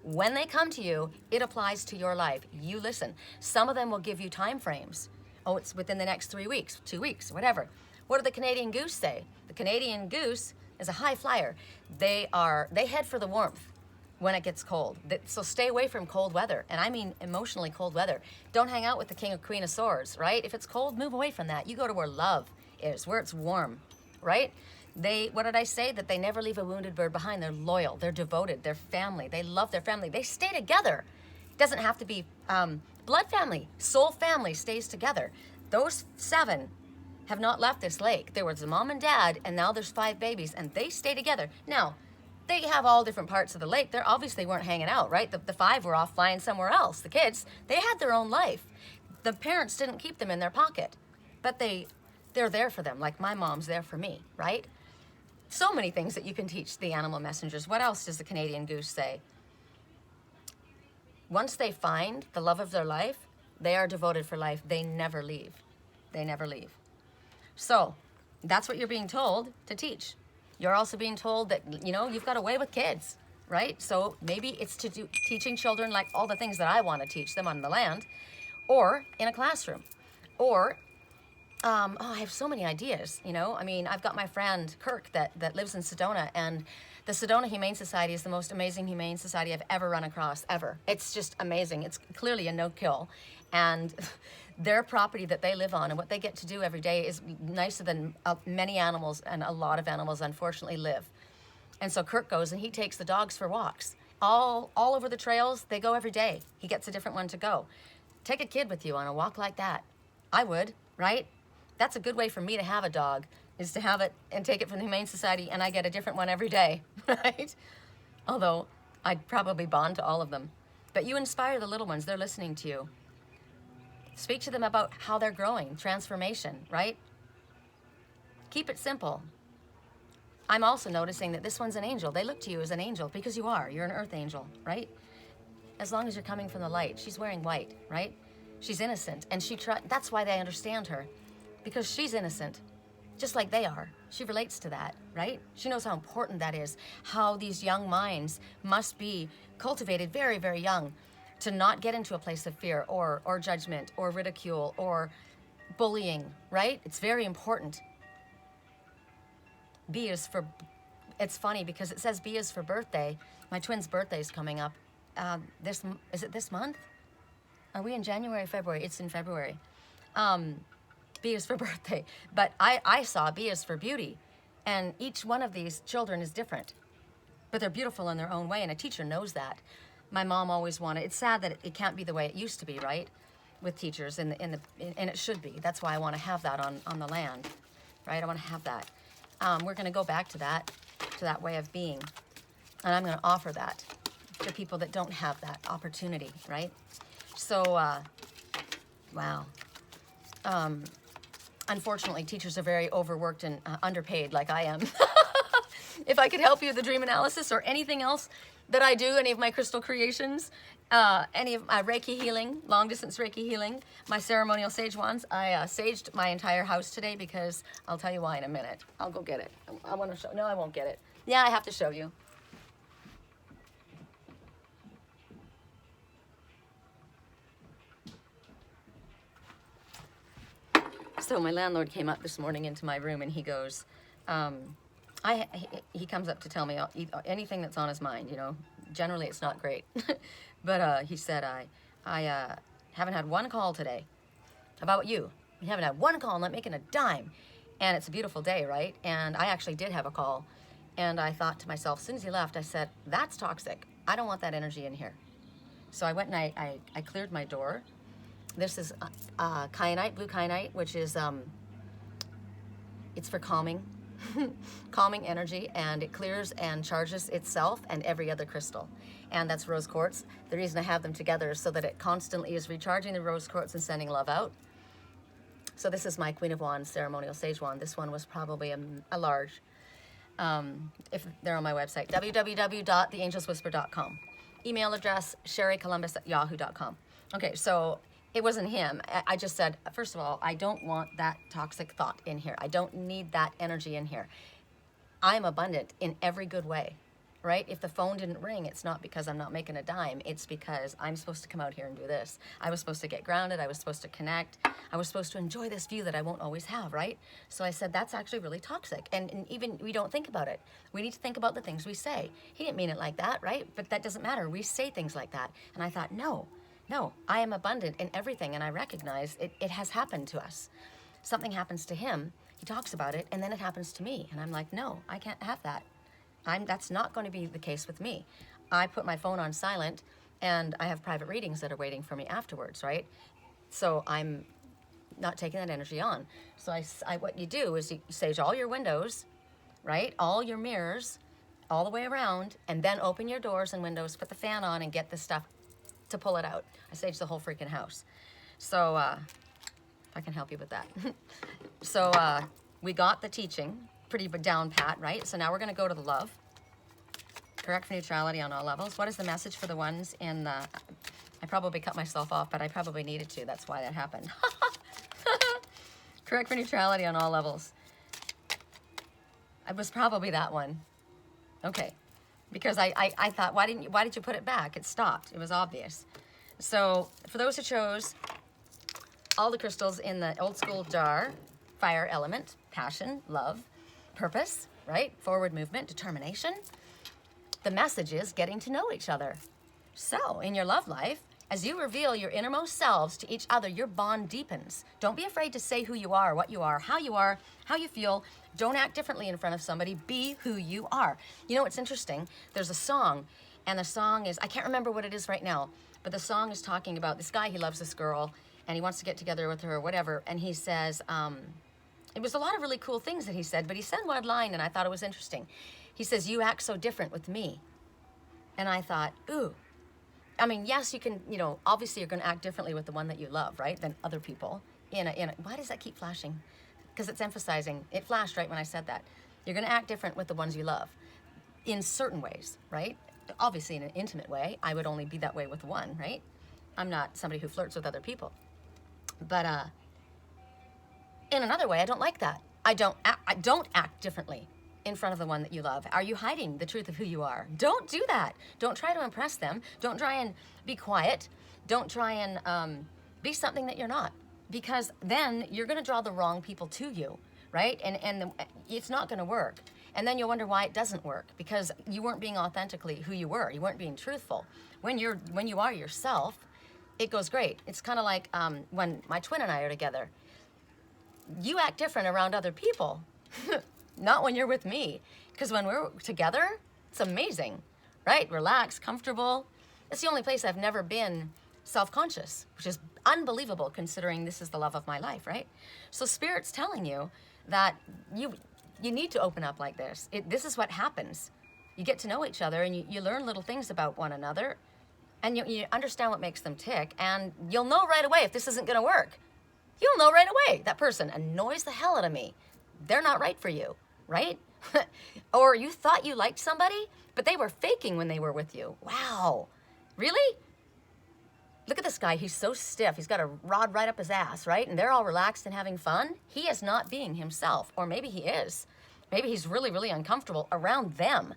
[SPEAKER 1] When they come to you, it applies to your life. You listen. Some of them will give you time frames. Oh, it's within the next 3 weeks, 2 weeks, whatever. What do the Canadian goose say? The Canadian goose is a high flyer. They head for the warmth when it gets cold. So stay away from cold weather, and I mean emotionally cold weather. Don't hang out with the King or Queen of Swords, right? If it's cold, move away from that. You go to where love is, where it's warm, right? What did I say? That they never leave a wounded bird behind. They're loyal, they're devoted, they're family, they love their family. They stay together. It doesn't have to be blood family. Soul family stays together. Those 7 have not left this lake. There was a mom and dad, and now there's 5 babies, and they stay together. Now, they have all different parts of the lake. They obviously weren't hanging out, right? The 5 were off flying somewhere else. The kids, they had their own life. The parents didn't keep them in their pocket, but they're there for them, like my mom's there for me, right? So many things that you can teach the animal messengers. What else does the Canadian goose say? Once they find the love of their life, they are devoted for life. They never leave. They never leave. So that's what you're being told to teach. You're also being told that, you've got a way with kids, right? So maybe it's to do teaching children like all the things that I want to teach them on the land, or in a classroom, or I have so many ideas, I've got my friend Kirk that lives in Sedona, and the Sedona Humane Society is the most amazing humane society I've ever run across, ever. It's just amazing. It's clearly a no-kill, and their property that they live on and what they get to do every day is nicer than many animals, and a lot of animals unfortunately live. And so Kurt goes and he takes the dogs for walks. All over the trails, they go every day. He gets a different one to go. Take a kid with you on a walk like that. I would, right? That's a good way for me to have a dog, is to have it and take it from the Humane Society, and I get a different one every day, right? Although I'd probably bond to all of them. But you inspire the little ones, they're listening to you. Speak to them about how they're growing, transformation, right? Keep it simple. I'm also noticing that this one's an angel. They look to you as an angel because you are. You're an earth angel, right? As long as you're coming from the light. She's wearing white, right? She's innocent, and that's why they understand her, because she's innocent, just like they are. She relates to that, right? She knows how important that is, how these young minds must be cultivated very, very young to not get into a place of fear or judgment or ridicule or bullying, right? It's very important. B is for, it's funny because it says B is for birthday. My twin's birthday is coming up. Is it this month? Are we in January, February? It's in February. B is for birthday. But I saw B is for beauty. And each one of these children is different. But they're beautiful in their own way, and a teacher knows that. My mom always wanted, it's sad that it can't be the way it used to be, right? With teachers, and it should be. That's why I want to have that on the land, right? I want to have that. We're going to go back to that way of being. And I'm going to offer that to people that don't have that opportunity, right? So, wow. Unfortunately, teachers are very overworked and underpaid, like I am. If I could help you with the dream analysis or anything else that I do, any of my crystal creations, any of my Reiki healing, long distance Reiki healing, my ceremonial sage wands, I saged my entire house today because I'll tell you why in a minute. I'll go get it. I want to show, no, I won't get it. Yeah, I have to show you. So my landlord came up this morning into my room and he goes, he comes up to tell me anything that's on his mind, you know. Generally it's not great. But he said, I haven't had one call today. How about you? You haven't had one call, not making a dime. And it's a beautiful day, right? And I actually did have a call. And I thought to myself, as soon as he left, I said, that's toxic. I don't want that energy in here. So I went and I cleared my door. This is kyanite, blue kyanite, which is, it's for calming, calming energy, and it clears and charges itself and every other crystal. And that's rose quartz. The reason I have them together is so that it constantly is recharging the rose quartz and sending love out. So this is my Queen of Wands ceremonial sage wand. This one was probably a large. If they're on my website, www.theangelswhisper.com. Email address, sherrycolumbus@yahoo.com. Okay, so it wasn't him. I just said, first of all, I don't want that toxic thought in here. I don't need that energy in here. I'm abundant in every good way, right? If the phone didn't ring, it's not because I'm not making a dime. It's because I'm supposed to come out here and do this. I was supposed to get grounded. I was supposed to connect. I was supposed to enjoy this view that I won't always have, right? So I said, that's actually really toxic. And even we don't think about it. We need to think about the things we say. He didn't mean it like that, right? But that doesn't matter. We say things like that. And I thought, no, I am abundant in everything. And I recognize it has happened to us. Something happens to him. He talks about it. And then it happens to me. And I'm like, no, I can't have that. That's not going to be the case with me. I put my phone on silent, and I have private readings that are waiting for me afterwards, right? So I'm not taking that energy on. So what you do is you sage all your windows, right? All your mirrors, all the way around, and then open your doors and windows, put the fan on, and get the stuff to pull it out. I sage the whole freaking house. So if I can help you with that. So we got the teaching pretty down pat, right? So now we're going to go to the love. Correct for neutrality on all levels. What is the message for the ones in the... I probably cut myself off, but I probably needed to. That's why that happened. Correct for neutrality on all levels. It was probably that one. Okay. Because I thought, why did you put it back? It stopped. It was obvious. So for those who chose all the crystals in the old school jar, fire element, passion, love, purpose, right? Forward movement, determination. The message is getting to know each other. So in your love life, As you reveal your innermost selves to each other, your bond deepens. Don't be afraid to say who you are, what you are, how you feel. Don't act differently in front of somebody. Be who you are. You know what's interesting? There's a song, and the song is, I can't remember what it is right now, but the song is talking about this guy, he loves this girl, and he wants to get together with her or whatever, and he says, it was a lot of really cool things that he said, but he said one line, and I thought it was interesting. He says, you act so different with me. And I thought, ooh. I mean, yes, you can, you know, obviously you're going to act differently with the one that you love, right, than other people. Why does that keep flashing? Because it's emphasizing, it flashed right when I said that. You're going to act different with the ones you love in certain ways, right? Obviously in an intimate way, I would only be that way with one, right? I'm not somebody who flirts with other people. But in another way, I don't like that. I don't act differently in front of the one that you love. Are you hiding the truth of who you are? Don't do that. Don't try to impress them. Don't try and be quiet. Don't try and be something that you're not, because then you're going to draw the wrong people to you, right? And it's not going to work. And then you'll wonder why it doesn't work, because you weren't being authentically who you were. You weren't being truthful. When you are yourself, it goes great. It's kind of like when my twin and I are together. You act different around other people, not when you're with me. Because when we're together, it's amazing, right? Relaxed, comfortable. It's the only place I've never been self-conscious, which is unbelievable considering this is the love of my life, right? So Spirit's telling you that you need to open up like this. This is what happens. You get to know each other, and you learn little things about one another, and you understand what makes them tick, and you'll know right away if this isn't going to work. You'll know right away. That person annoys the hell out of me. They're not right for you, right? Or you thought you liked somebody, but they were faking when they were with you. Wow. Really? Look at this guy. He's so stiff. He's got a rod right up his ass, right? And they're all relaxed and having fun. He is not being himself. Or maybe he is. Maybe he's really, really uncomfortable around them.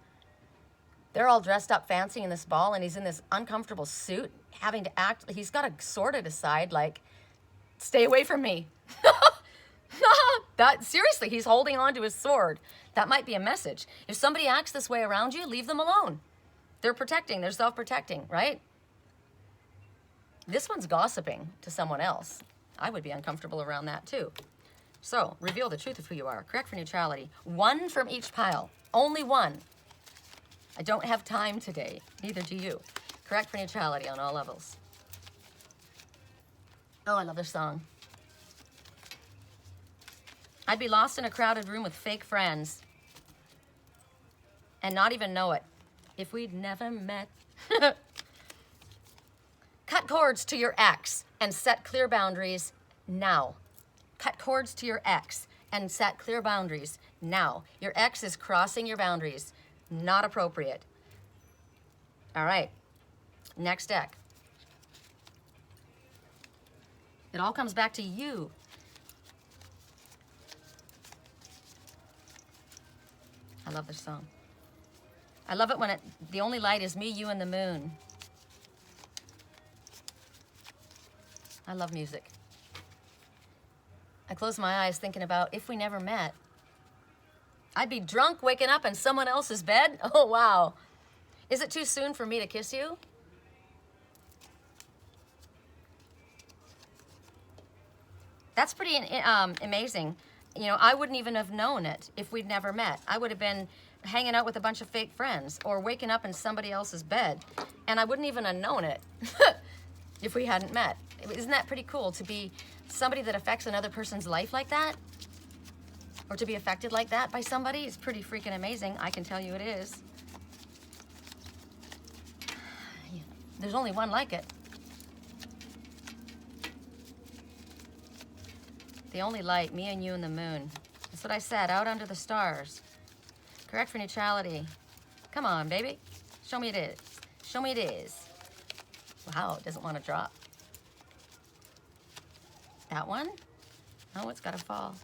[SPEAKER 1] They're all dressed up fancy in this ball, and he's in this uncomfortable suit, having to act. He's got a sword at his side, like, stay away from me. Seriously, he's holding on to his sword. That might be a message. If somebody acts this way around you, leave them alone. They're protecting. They're self-protecting, right? This one's gossiping to someone else. I would be uncomfortable around that too. So, reveal the truth of who you are. Correct for neutrality. One from each pile. Only one. I don't have time today. Neither do you. Correct for neutrality on all levels. Oh, I love this song. I'd be lost in a crowded room with fake friends and not even know it if we'd never met. Cut cords to your ex and set clear boundaries now. Cut cords to your ex and set clear boundaries now. Your ex is crossing your boundaries. Not appropriate. All right. Next deck. It all comes back to you. I love this song. I love it when the only light is me, you, and the moon. I love music. I close my eyes thinking about if we never met. I'd be drunk waking up in someone else's bed. Oh, wow. Is it too soon for me to kiss you? That's pretty amazing. You know, I wouldn't even have known it if we'd never met. I would have been hanging out with a bunch of fake friends or waking up in somebody else's bed, and I wouldn't even have known it if we hadn't met. Isn't that pretty cool to be somebody that affects another person's life like that? Or to be affected like that by somebody? It's pretty freaking amazing. I can tell you it is. There's only one like it. The only light, me and you and the moon. That's what I said, out under the stars. Correct for neutrality. Come on, baby. Show me it is. Show me it is. Wow, it doesn't want to drop. That one? Oh, it's got to fall.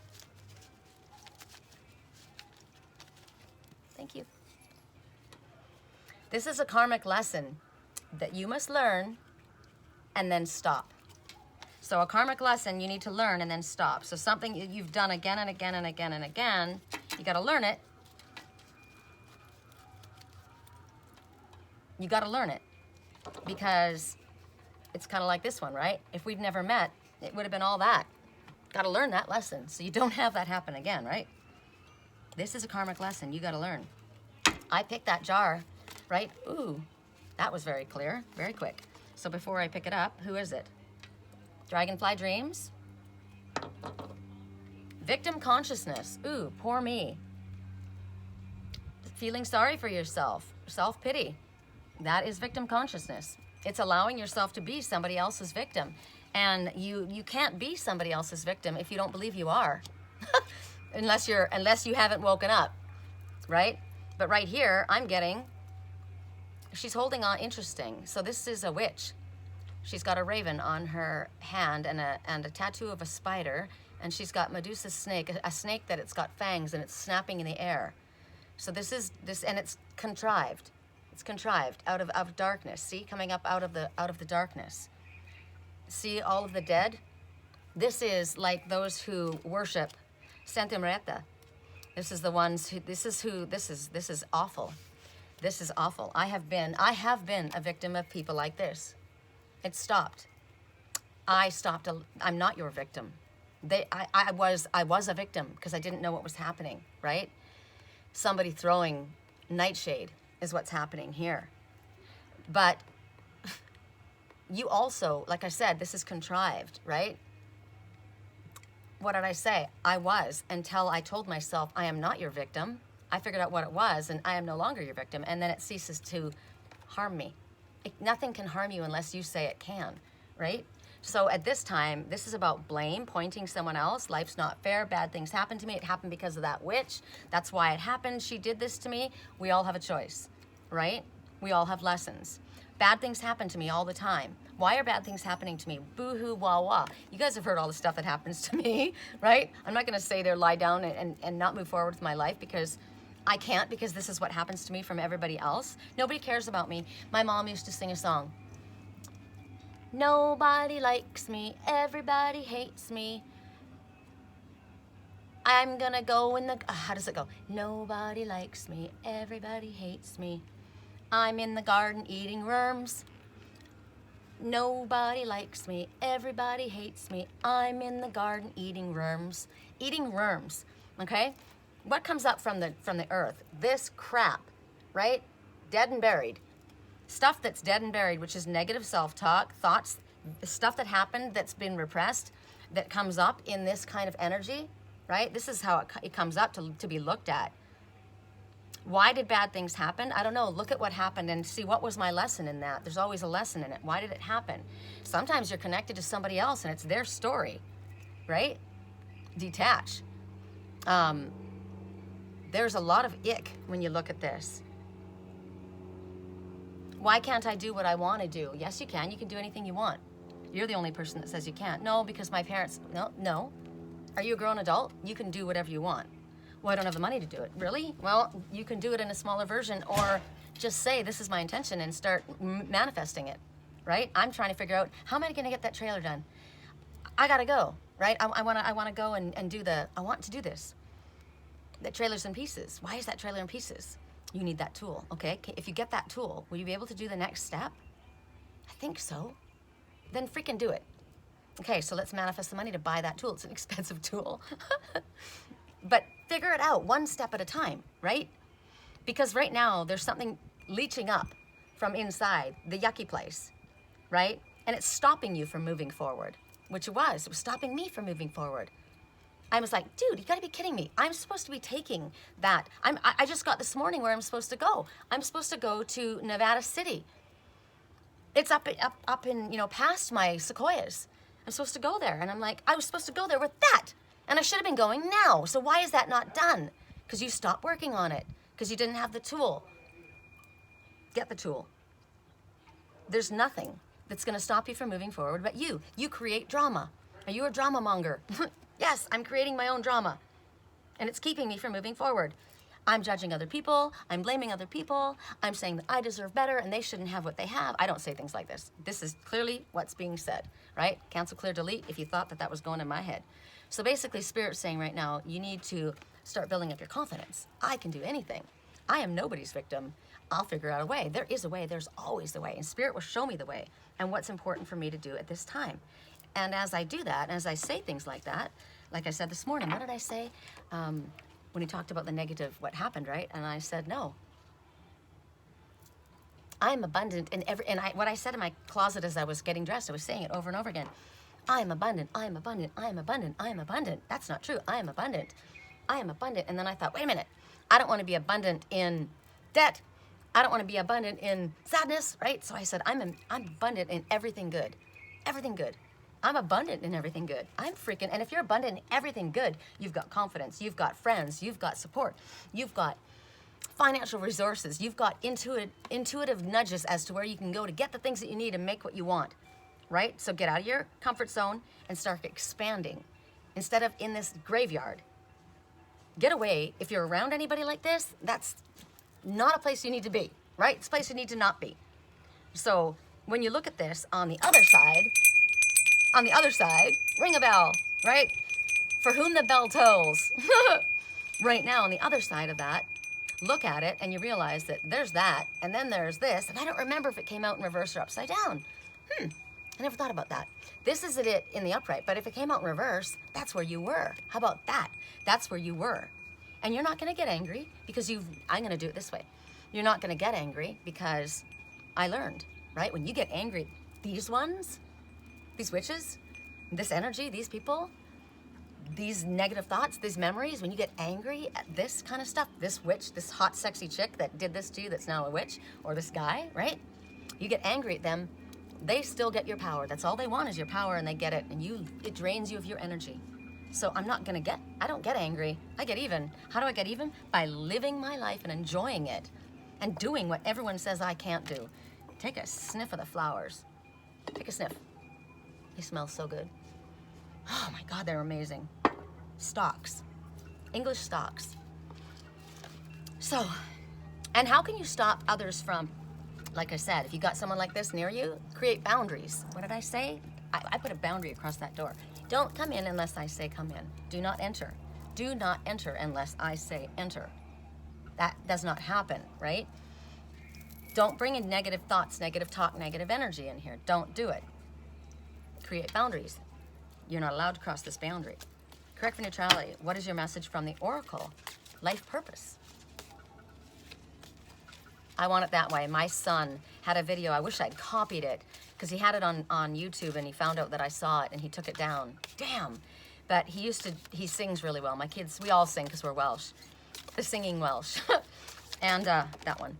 [SPEAKER 1] Thank you. This is a karmic lesson that you must learn and then stop. So a karmic lesson you need to learn and then stop. So something you've done again and again and again and again, you got to learn it. You got to learn it because it's kind of like this one, right? If we'd never met, it would have been all that. Got to learn that lesson so you don't have that happen again, right? This is a karmic lesson you got to learn. I picked that jar, right? Ooh, that was very clear, very quick. So before I pick it up, who is it? Dragonfly dreams. Victim consciousness. Ooh, poor me. Feeling sorry for yourself. Self-pity. That is victim consciousness. It's allowing yourself to be somebody else's victim. And you can't be somebody else's victim if you don't believe you are. unless you haven't woken up, right? But right here, I'm getting, she's holding on, interesting. So this is a witch. She's got a raven on her hand and a tattoo of a spider, and she's got Medusa's snake, a snake that it's got fangs and it's snapping in the air. So this, and it's contrived. It's contrived out of darkness. See, coming up out of the darkness. See all of the dead? This is like those who worship Santa Marta. This is the ones who, this is awful. This is awful. I have been a victim of people like this. It stopped. I stopped. I'm not your victim. I was a victim because I didn't know what was happening, right? Somebody throwing nightshade is what's happening here. But you also, like I said, this is contrived, right? What did I say? I was, until I told myself, I am not your victim. I figured out what it was, and I am no longer your victim, and then it ceases to harm me. Nothing can harm you unless you say it can, right? So at this time, this is about blame, pointing someone else. Life's not fair. Bad things happen to me. It happened because of that witch. That's why it happened. She did this to me. We all have a choice, right? We all have lessons. Bad things happen to me all the time. Why are bad things happening to me? Boo-hoo, wah-wah. You guys have heard all the stuff that happens to me, right? I'm not going to say there, lie down and not move forward with my life because I can't, because this is what happens to me from everybody else. Nobody cares about me. My mom used to sing a song. Nobody likes me, everybody hates me. I'm gonna go in the, how does it go? Nobody likes me, everybody hates me. I'm in the garden eating worms. Nobody likes me, everybody hates me. I'm in the garden eating worms. Eating worms, okay? What comes up from the earth? This crap, right? Dead and buried. Stuff that's dead and buried, which is negative self-talk, thoughts, stuff that happened that's been repressed, that comes up in this kind of energy, right? This is how it comes up to be looked at. Why did bad things happen? I don't know. Look at what happened and see what was my lesson in that. There's always a lesson in it. Why did it happen? Sometimes you're connected to somebody else and it's their story, right? Detach. There's a lot of ick when you look at this. Why can't I do what I want to do? Yes, you can. You can do anything you want. You're the only person that says you can't. No, because my parents, no. Are you a grown adult? You can do whatever you want. Well, I don't have the money to do it. Really? Well, you can do it in a smaller version, or just say, this is my intention, and start manifesting it, right? I'm trying to figure out, how am I going to get that trailer done? I got to go, right? I want to go and I want to do this. That trailer's in pieces. Why is that trailer in pieces? You need that tool, okay? If you get that tool, will you be able to do the next step? I think so. Then freaking do it. Okay, so let's manifest the money to buy that tool. It's an expensive tool. But figure it out one step at a time, right? Because right now, there's something leaching up from inside the yucky place, right? And it's stopping you from moving forward, which it was. It was stopping me from moving forward. I was like, dude, you gotta be kidding me. I'm supposed to be taking that. I just got this morning where I'm supposed to go. I'm supposed to go to Nevada City. It's up in, past my sequoias. I'm supposed to go there. And I'm like, I was supposed to go there with that. And I should have been going now. So why is that not done? Because you stopped working on it. Because you didn't have the tool. Get the tool. There's nothing that's gonna stop you from moving forward but you. You create drama. Are you a drama monger? Yes, I'm creating my own drama. And it's keeping me from moving forward. I'm judging other people. I'm blaming other people. I'm saying that I deserve better and they shouldn't have what they have. I don't say things like this. This is clearly what's being said, right? Cancel, clear, delete if you thought that was going in my head. So basically, Spirit's saying right now, you need to start building up your confidence. I can do anything. I am nobody's victim. I'll figure out a way. There is a way. There's always a way. And Spirit will show me the way and what's important for me to do at this time. And as I do that, as I say things like that, like I said this morning, what did I say? When he talked about the negative, what happened, right? And I said, no. I'm abundant in every, and what I said in my closet as I was getting dressed, I was saying it over and over again. I am abundant, I am abundant, I am abundant, I am abundant. That's not true. I am abundant. I am abundant. And then I thought, wait a minute. I don't want to be abundant in debt. I don't want to be abundant in sadness, right? So I said, I'm abundant in everything good. Everything good. I'm abundant in everything good. I'm freaking, and if you're abundant in everything good, you've got confidence, you've got friends, you've got support, you've got financial resources, you've got intuitive nudges as to where you can go to get the things that you need and make what you want, right? So get out of your comfort zone and start expanding. Instead of in this graveyard, get away. If you're around anybody like this, that's not a place you need to be, right? It's a place you need to not be. So when you look at this on the other side, ring a bell, right? For whom the bell tolls. Right now, on the other side of that, look at it and you realize that there's that, and then there's this, and I don't remember if it came out in reverse or upside down. I never thought about that. This isn't it in the upright, but if it came out in reverse, that's where you were. How about that? That's where you were. And you're not gonna get angry because I'm gonna do it this way. You're not gonna get angry because I learned, right? When you get angry, these ones, these witches, this energy, these people, these negative thoughts, these memories, when you get angry at this kind of stuff, this witch, this hot, sexy chick that did this to you that's now a witch, or this guy, right? You get angry at them, they still get your power. That's all they want is your power, and they get it, and it drains you of your energy. So I don't get angry, I get even. How do I get even? By living my life and enjoying it and doing what everyone says I can't do. Take a sniff of the flowers. Take a sniff. They smell so good. Oh my God, they're amazing. Stocks, English stocks. So, and how can you stop others from, like I said, if you got someone like this near you, create boundaries. What did I say? I put a boundary across that door. Don't come in unless I say come in. Do not enter. Do not enter unless I say enter. That does not happen, right? Don't bring in negative thoughts, negative talk, negative energy in here. Don't do it. Create boundaries. You're not allowed to cross this boundary. Correct for neutrality. What is your message from the Oracle? Life purpose. I want it that way. My son had a video. I wish I'd copied it because he had it on YouTube and he found out that I saw it and he took it down. Damn. But he sings really well. My kids, we all sing because we're Welsh. The singing Welsh. And that one.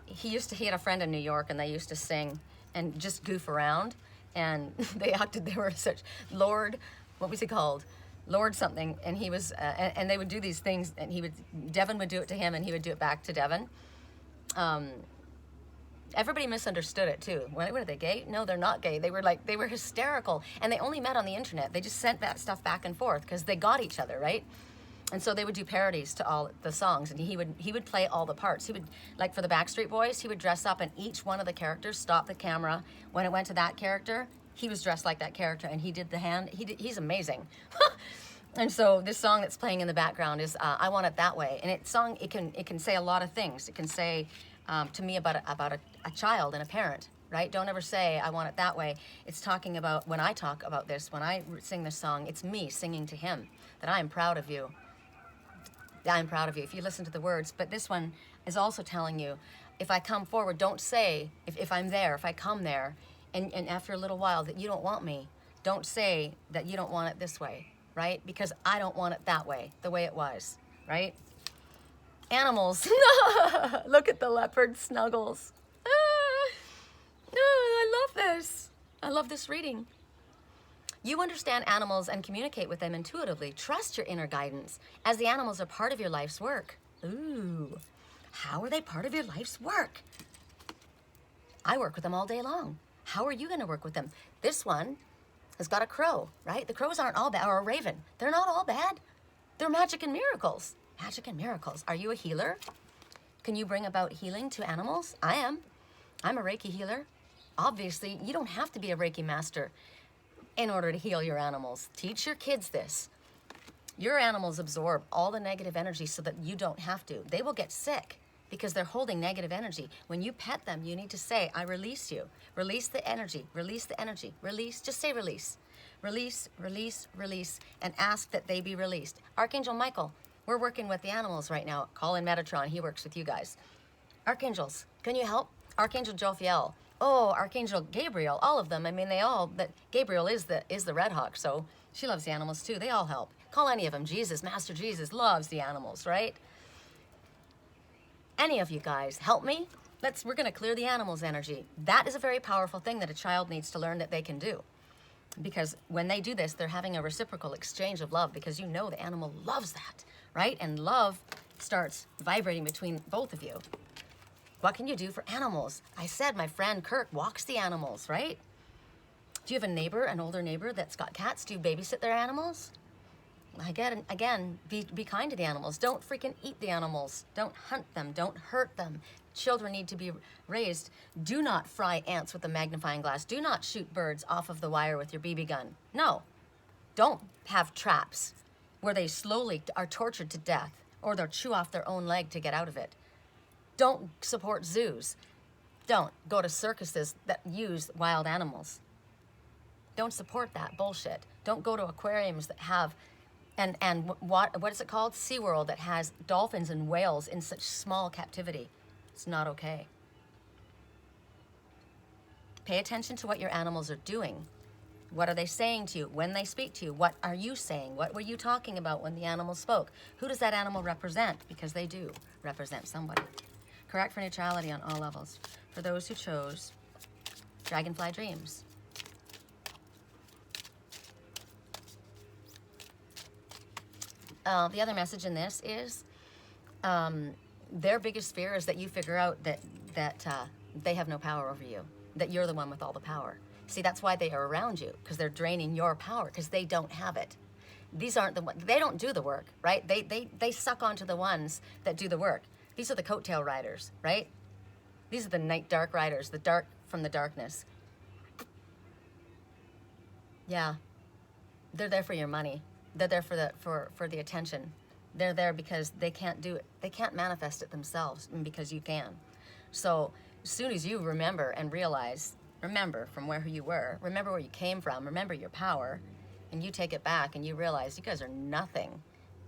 [SPEAKER 1] He had a friend in New York and they used to sing and just goof around. And they were such, Lord, what was he called? Lord something, and he was, and they would do these things, and Devin would do it to him, and he would do it back to Devin. Everybody misunderstood it too. What are they, gay? No, they're not gay. They were hysterical, and they only met on the internet. They just sent that stuff back and forth because they got each other, right? And so they would do parodies to all the songs, and he would play all the parts. He would, like for the Backstreet Boys, he would dress up, and each one of the characters stopped the camera. When it went to that character, he was dressed like that character, and he did the hand. He's amazing. And so this song that's playing in the background is "I Want It That Way," and it can say a lot of things. It can say to me about a child and a parent, right? Don't ever say "I want it that way." It's talking about, when I talk about this, when I sing this song, it's me singing to him that I am proud of you. I'm proud of you if you listen to the words. But this one is also telling you, if I come forward, don't say, if I'm there, if I come there, and after a little while that you don't want me, don't say that you don't want it this way, right? Because I don't want it that way, the way it was, right? Animals. Look at the leopard snuggles. I love this. I love this reading. You understand animals and communicate with them intuitively. Trust your inner guidance, as the animals are part of your life's work. Ooh, how are they part of your life's work? I work with them all day long. How are you going to work with them? This one has got a crow, right? The crows aren't all bad, or a raven. They're not all bad. They're magic and miracles. Magic and miracles. Are you a healer? Can you bring about healing to animals? I am. I'm a Reiki healer. Obviously, you don't have to be a Reiki master in order to heal your animals. Teach your kids this. Your animals absorb all the negative energy so that you don't have to. They will get sick because they're holding negative energy. When you pet them, you need to say, I release you. Release the energy, release the energy, release, just say release. Release, release, release, and ask that they be released. Archangel Michael, we're working with the animals right now. Call in Metatron, he works with you guys. Archangels, can you help? Archangel Jophiel, oh, Archangel Gabriel, all of them. I mean, they all, but Gabriel is the Red Hawk, so she loves the animals too. They all help. Call any of them. Jesus, Master Jesus loves the animals, right? Any of you guys, help me. We're gonna clear the animals' energy. That is a very powerful thing that a child needs to learn that they can do. Because when they do this, they're having a reciprocal exchange of love, because you know the animal loves that, right? And love starts vibrating between both of you. What can you do for animals? I said my friend Kirk walks the animals, right? Do you have a neighbor, an older neighbor that's got cats? Do you babysit their animals? Again, be kind to the animals. Don't freaking eat the animals. Don't hunt them. Don't hurt them. Children need to be raised. Do not fry ants with a magnifying glass. Do not shoot birds off of the wire with your BB gun. No. Don't have traps where they slowly are tortured to death, or they'll chew off their own leg to get out of it. Don't support zoos. Don't go to circuses that use wild animals. Don't support that bullshit. Don't go to aquariums that have, and what is it called? SeaWorld, that has dolphins and whales in such small captivity. It's not okay. Pay attention to what your animals are doing. What are they saying to you when they speak to you? What are you saying? What were you talking about when the animal spoke? Who does that animal represent? Because they do represent somebody. Correct for neutrality on all levels. For those who chose Dragonfly Dreams. The other message in this is their biggest fear is that you figure out that they have no power over you, that you're the one with all the power. See, that's why they are around you, because they're draining your power, because they don't have it. These aren't the ones, they don't do the work, right? They suck onto the ones that do the work. These are the coattail riders, right? These are the night dark riders, the dark from the darkness. Yeah, they're there for your money. They're there for the attention. They're there because they can't do it. They can't manifest it themselves, and because you can. So as soon as you remember and realize, remember from where you were, remember where you came from, remember your power, and you take it back and you realize you guys are nothing.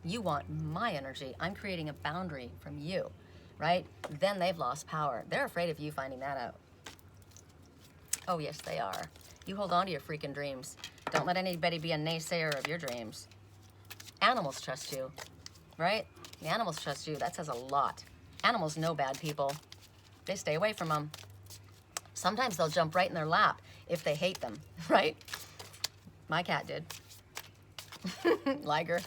[SPEAKER 1] You want my energy. I'm creating a boundary from you, right? Then they've lost power. They're afraid of you finding that out. Oh, yes, they are. You hold on to your freaking dreams. Don't let anybody be a naysayer of your dreams. Animals trust you, right? The animals trust you. That says a lot. Animals know bad people. They stay away from them. Sometimes they'll jump right in their lap if they hate them, right? My cat did. Liger.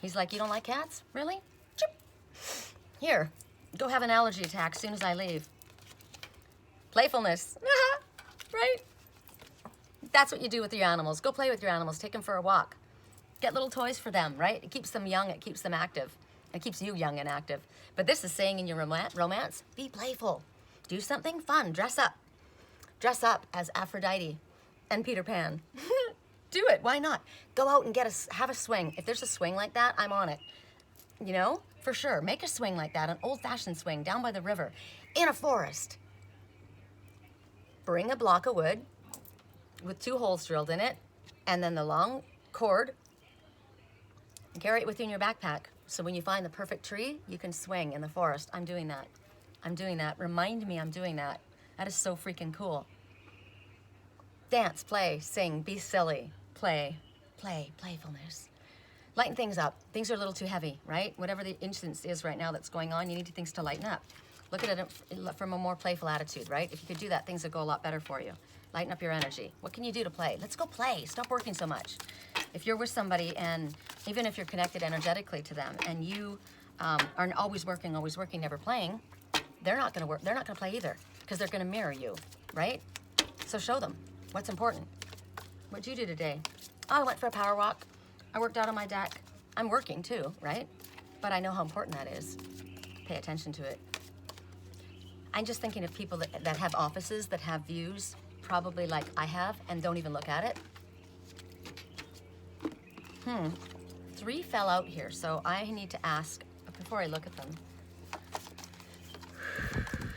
[SPEAKER 1] He's like, you don't like cats? Really? Chip. Here, go have an allergy attack as soon as I leave. Playfulness. Right? That's what you do with your animals. Go play with your animals. Take them for a walk. Get little toys for them, right? It keeps them young. It keeps them active. It keeps you young and active. But this is saying in your romance, be playful. Do something fun. Dress up. Dress up as Aphrodite and Peter Pan. Do it. Why not? Go out and have a swing. If there's a swing like that, I'm on it. You know, for sure. Make a swing like that, an old-fashioned swing down by the river, in a forest. Bring a block of wood with 2 holes drilled in it, and then the long cord. Carry it within your backpack. So when you find the perfect tree, you can swing in the forest. I'm doing that. I'm doing that. Remind me I'm doing that. That is so freaking cool. Dance, play, sing, be silly, play, playfulness. Lighten things up. Things are a little too heavy, right? Whatever the instance is right now that's going on, you need things to lighten up. Look at it from a more playful attitude, right? If you could do that, things would go a lot better for you. Lighten up your energy. What can you do to play? Let's go play. Stop working so much. If you're with somebody, and even if you're connected energetically to them, and you are always working, never playing, they're not gonna work. They're not gonna play either, because they're gonna mirror you, right? So show them what's important. What'd you do today? Oh, I went for a power walk. I worked out on my deck. I'm working too, right? But I know how important that is. Pay attention to it. I'm just thinking of people that have offices, that have views, probably like I have, and don't even look at it. 3 fell out here, so I need to ask, before I look at them,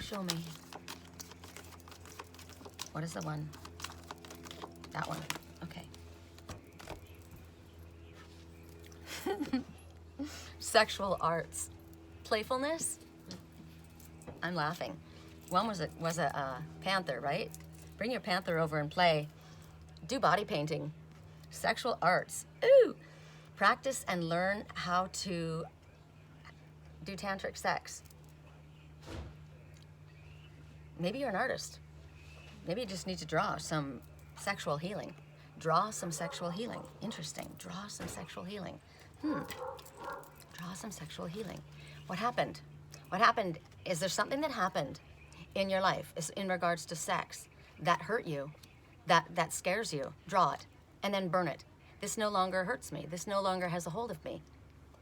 [SPEAKER 1] show me. What is the one? That one. Okay. Sexual arts. Playfulness. I'm laughing. One was a panther, right? Bring your panther over and play. Do body painting. Sexual arts. Ooh! Practice and learn how to do tantric sex. Maybe you're an artist. Maybe you just need to draw some sexual healing. Draw some sexual healing. Interesting. Draw some sexual healing. Draw some sexual healing. What happened? What happened? Is there something that happened in your life in regards to sex that hurt you, that scares you? Draw it and then burn it. This no longer hurts me. This no longer has a hold of me,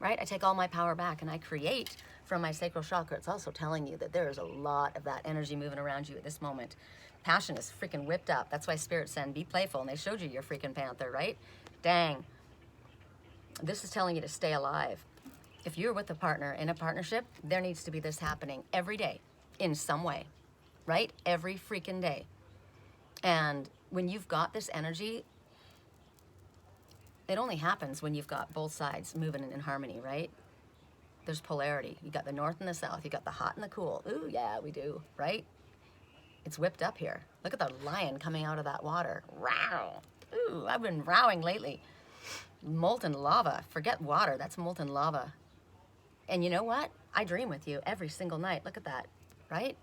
[SPEAKER 1] right? I take all my power back and I create from my sacral chakra. It's also telling you that there is a lot of that energy moving around you at this moment. Passion is freaking whipped up. That's why Spirit said, be playful. And they showed you your freaking panther, right? Dang. This is telling you to stay alive. If you're with a partner in a partnership, there needs to be this happening every day in some way, right? Every freaking day. And when you've got this energy, it only happens when you've got both sides moving in harmony, right? There's polarity. You got the north and the south. You got the hot and the cool. Ooh, yeah, we do, right? It's whipped up here. Look at the lion coming out of that water. Row. Ooh, I've been rowing lately. Molten lava. Forget water. That's molten lava. And you know what? I dream with you every single night. Look at that, right?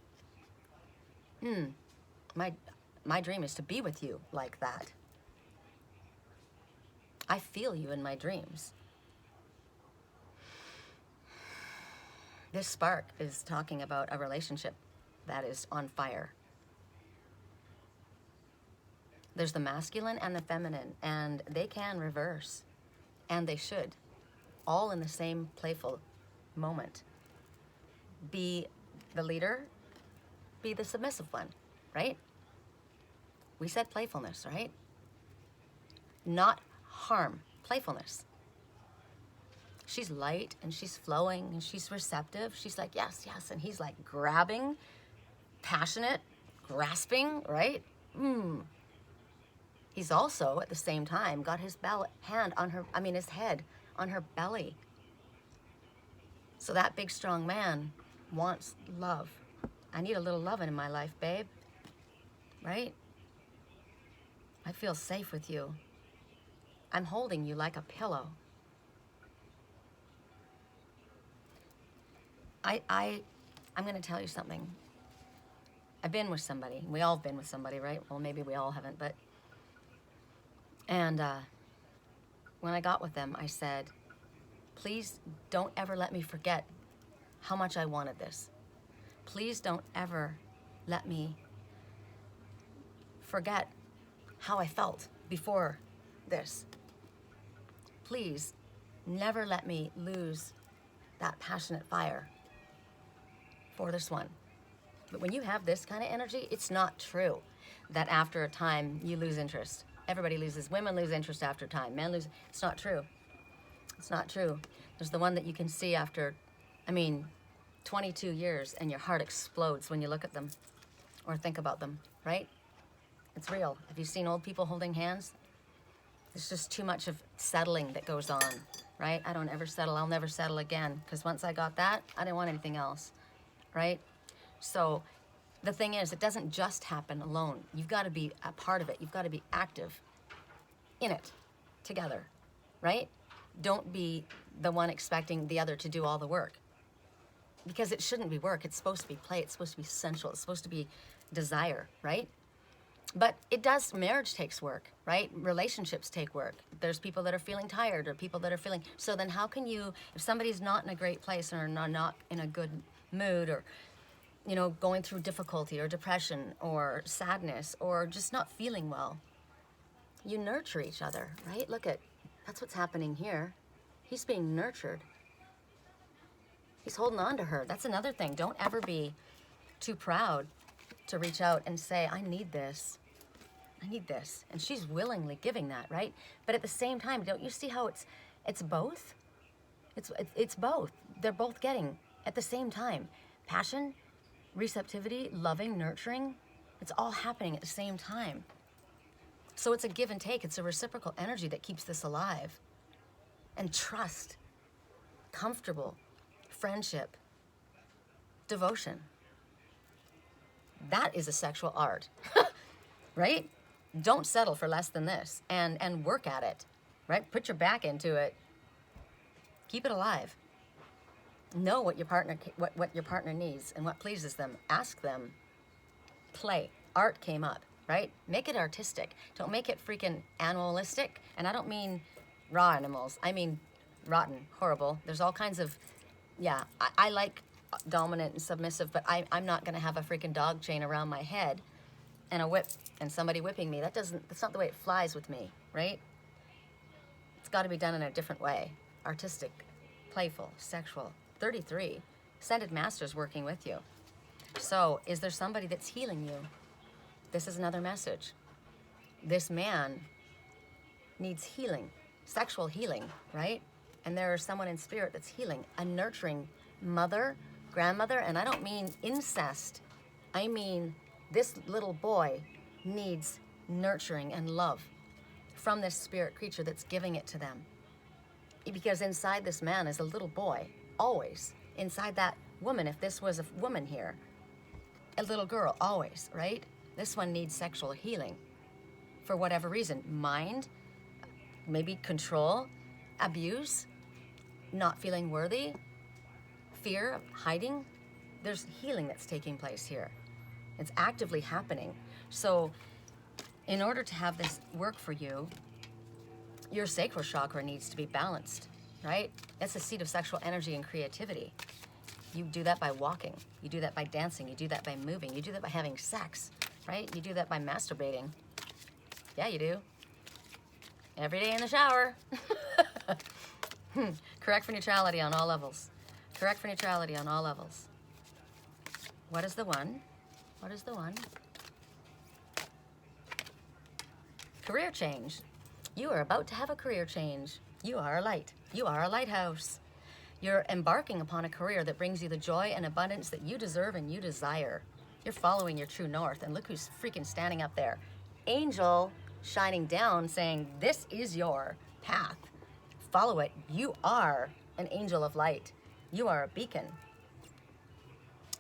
[SPEAKER 1] My dream is to be with you like that. I feel you in my dreams. This spark is talking about a relationship that is on fire. There's the masculine and the feminine, and they can reverse, and they should, all in the same playful moment. Be the leader, be the submissive one, right? We said playfulness, right? Not harm, playfulness. She's light and she's flowing and she's receptive. She's like, yes, yes. And he's like grabbing, passionate, grasping, right? He's also at the same time got his head on her belly. So that big strong man wants love. I need a little loving in my life, babe. Right? I feel safe with you. I'm holding you like a pillow. I'm going to tell you something. I've been with somebody. We all have been with somebody, right? Well, maybe we all haven't, but... And when I got with them, I said, please don't ever let me forget how much I wanted this. Please don't ever let me forget how I felt before this. Please never let me lose that passionate fire for this one. But when you have this kind of energy, it's not true that after a time you lose interest. Everybody loses. Women lose interest after time. Men lose. It's not true. It's not true. There's the one that you can see after, 22 years, and your heart explodes when you look at them or think about them, right? It's real. Have you seen old people holding hands? There's just too much of settling that goes on, right? I don't ever settle. I'll never settle again, because once I got that, I didn't want anything else, right? So the thing is, it doesn't just happen alone. You've got to be a part of it. You've got to be active in it together, right? Don't be the one expecting the other to do all the work, because it shouldn't be work. It's supposed to be play. It's supposed to be sensual. It's supposed to be desire, right? But it does. Marriage takes work, right? Relationships take work. There's people that are feeling tired, or people that are feeling... So then how can you, if somebody's not in a great place or not in a good mood, or going through difficulty or depression or sadness or just not feeling well, you nurture each other, right? That's what's happening here. He's being nurtured. He's holding on to her. That's another thing. Don't ever be too proud to reach out and say, I need this. I need this. And she's willingly giving that, right? But at the same time, don't you see how it's both? It's both. They're both getting at the same time. Passion, receptivity, loving, nurturing. It's all happening at the same time. So it's a give and take. It's a reciprocal energy that keeps this alive. And trust, comfortable, friendship, devotion. That is a sexual art, right? Don't settle for less than this, and work at it, right? Put your back into it. Keep it alive. Know what your partner needs and what pleases them. Ask them. Play. Art came up, right? Make it artistic. Don't make it freaking animalistic. And I don't mean raw animals. I mean rotten, horrible. There's all kinds of, yeah, I like dominant and submissive, but I'm not gonna have a freaking dog chain around my head and a whip and somebody whipping me. That's not the way it flies with me, right? It's gotta be done in a different way. Artistic, playful, sexual. 33, Ascended Masters working with you. So is there somebody that's healing you? This is another message. This man needs healing, sexual healing, right? And there is someone in spirit that's healing, a nurturing mother, grandmother, and I don't mean incest. I mean this little boy needs nurturing and love from this spirit creature that's giving it to them. Because inside this man is a little boy, always. Inside that woman, if this was a woman here, a little girl, always, right? This one needs sexual healing for whatever reason. Mind, maybe control, abuse, not feeling worthy, fear, hiding. There's healing that's taking place here. It's actively happening. So in order to have this work for you, your sacral chakra needs to be balanced, right? That's the seat of sexual energy and creativity. You do that by walking. You do that by dancing. You do that by moving. You do that by having sex, right? You do that by masturbating. Yeah, you do. Every day in the shower. Correct for neutrality on all levels. Correct for neutrality on all levels. What is the one? What is the one? Career change. You are about to have a career change. You are a light. You are a lighthouse. You're embarking upon a career that brings you the joy and abundance that you deserve and you desire. You're following your true north, and look who's freaking standing up there. Angel shining down saying, this is your path. Follow it. You are an angel of light. You are a beacon.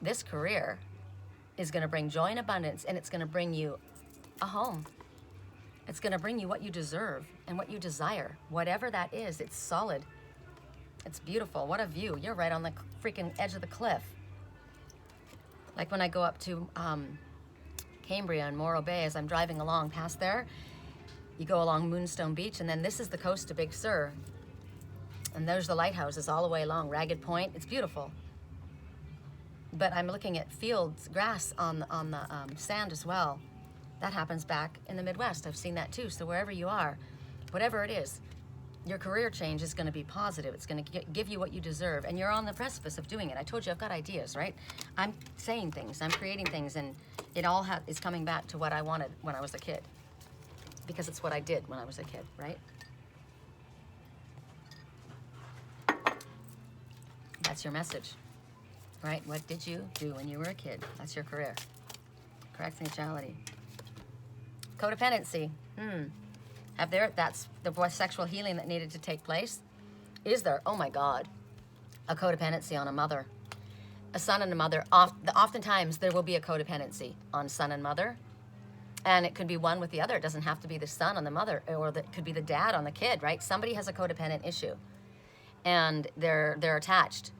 [SPEAKER 1] This career is going to bring joy and abundance, and it's going to bring you a home. It's going to bring you what you deserve and what you desire. Whatever that is, it's solid. It's beautiful. What a view. You're right on the freaking edge of the cliff. Like when I go up to Cambria and Morro Bay, as I'm driving along past there, you go along Moonstone Beach, and then this is the coast to Big Sur. And there's the lighthouses all the way along Ragged Point. It's beautiful. But I'm looking at fields, grass on the sand as well. That happens back in the Midwest. I've seen that too. So wherever you are, whatever it is, your career change is going to be positive. It's going to give you what you deserve. And you're on the precipice of doing it. I told you I've got ideas, right? I'm saying things. I'm creating things. And it all is coming back to what I wanted when I was a kid. Because it's what I did when I was a kid, right? That's your message, right? What did you do when you were a kid? That's your career. Correct neutrality. Codependency. That's the sexual healing that needed to take place. Is there? Oh my God. A codependency on a mother. A son and a mother. Oftentimes there will be a codependency on son and mother. And it could be one with the other. It doesn't have to be the son on the mother, or it could be the dad on the kid, right? Somebody has a codependent issue. And they're attached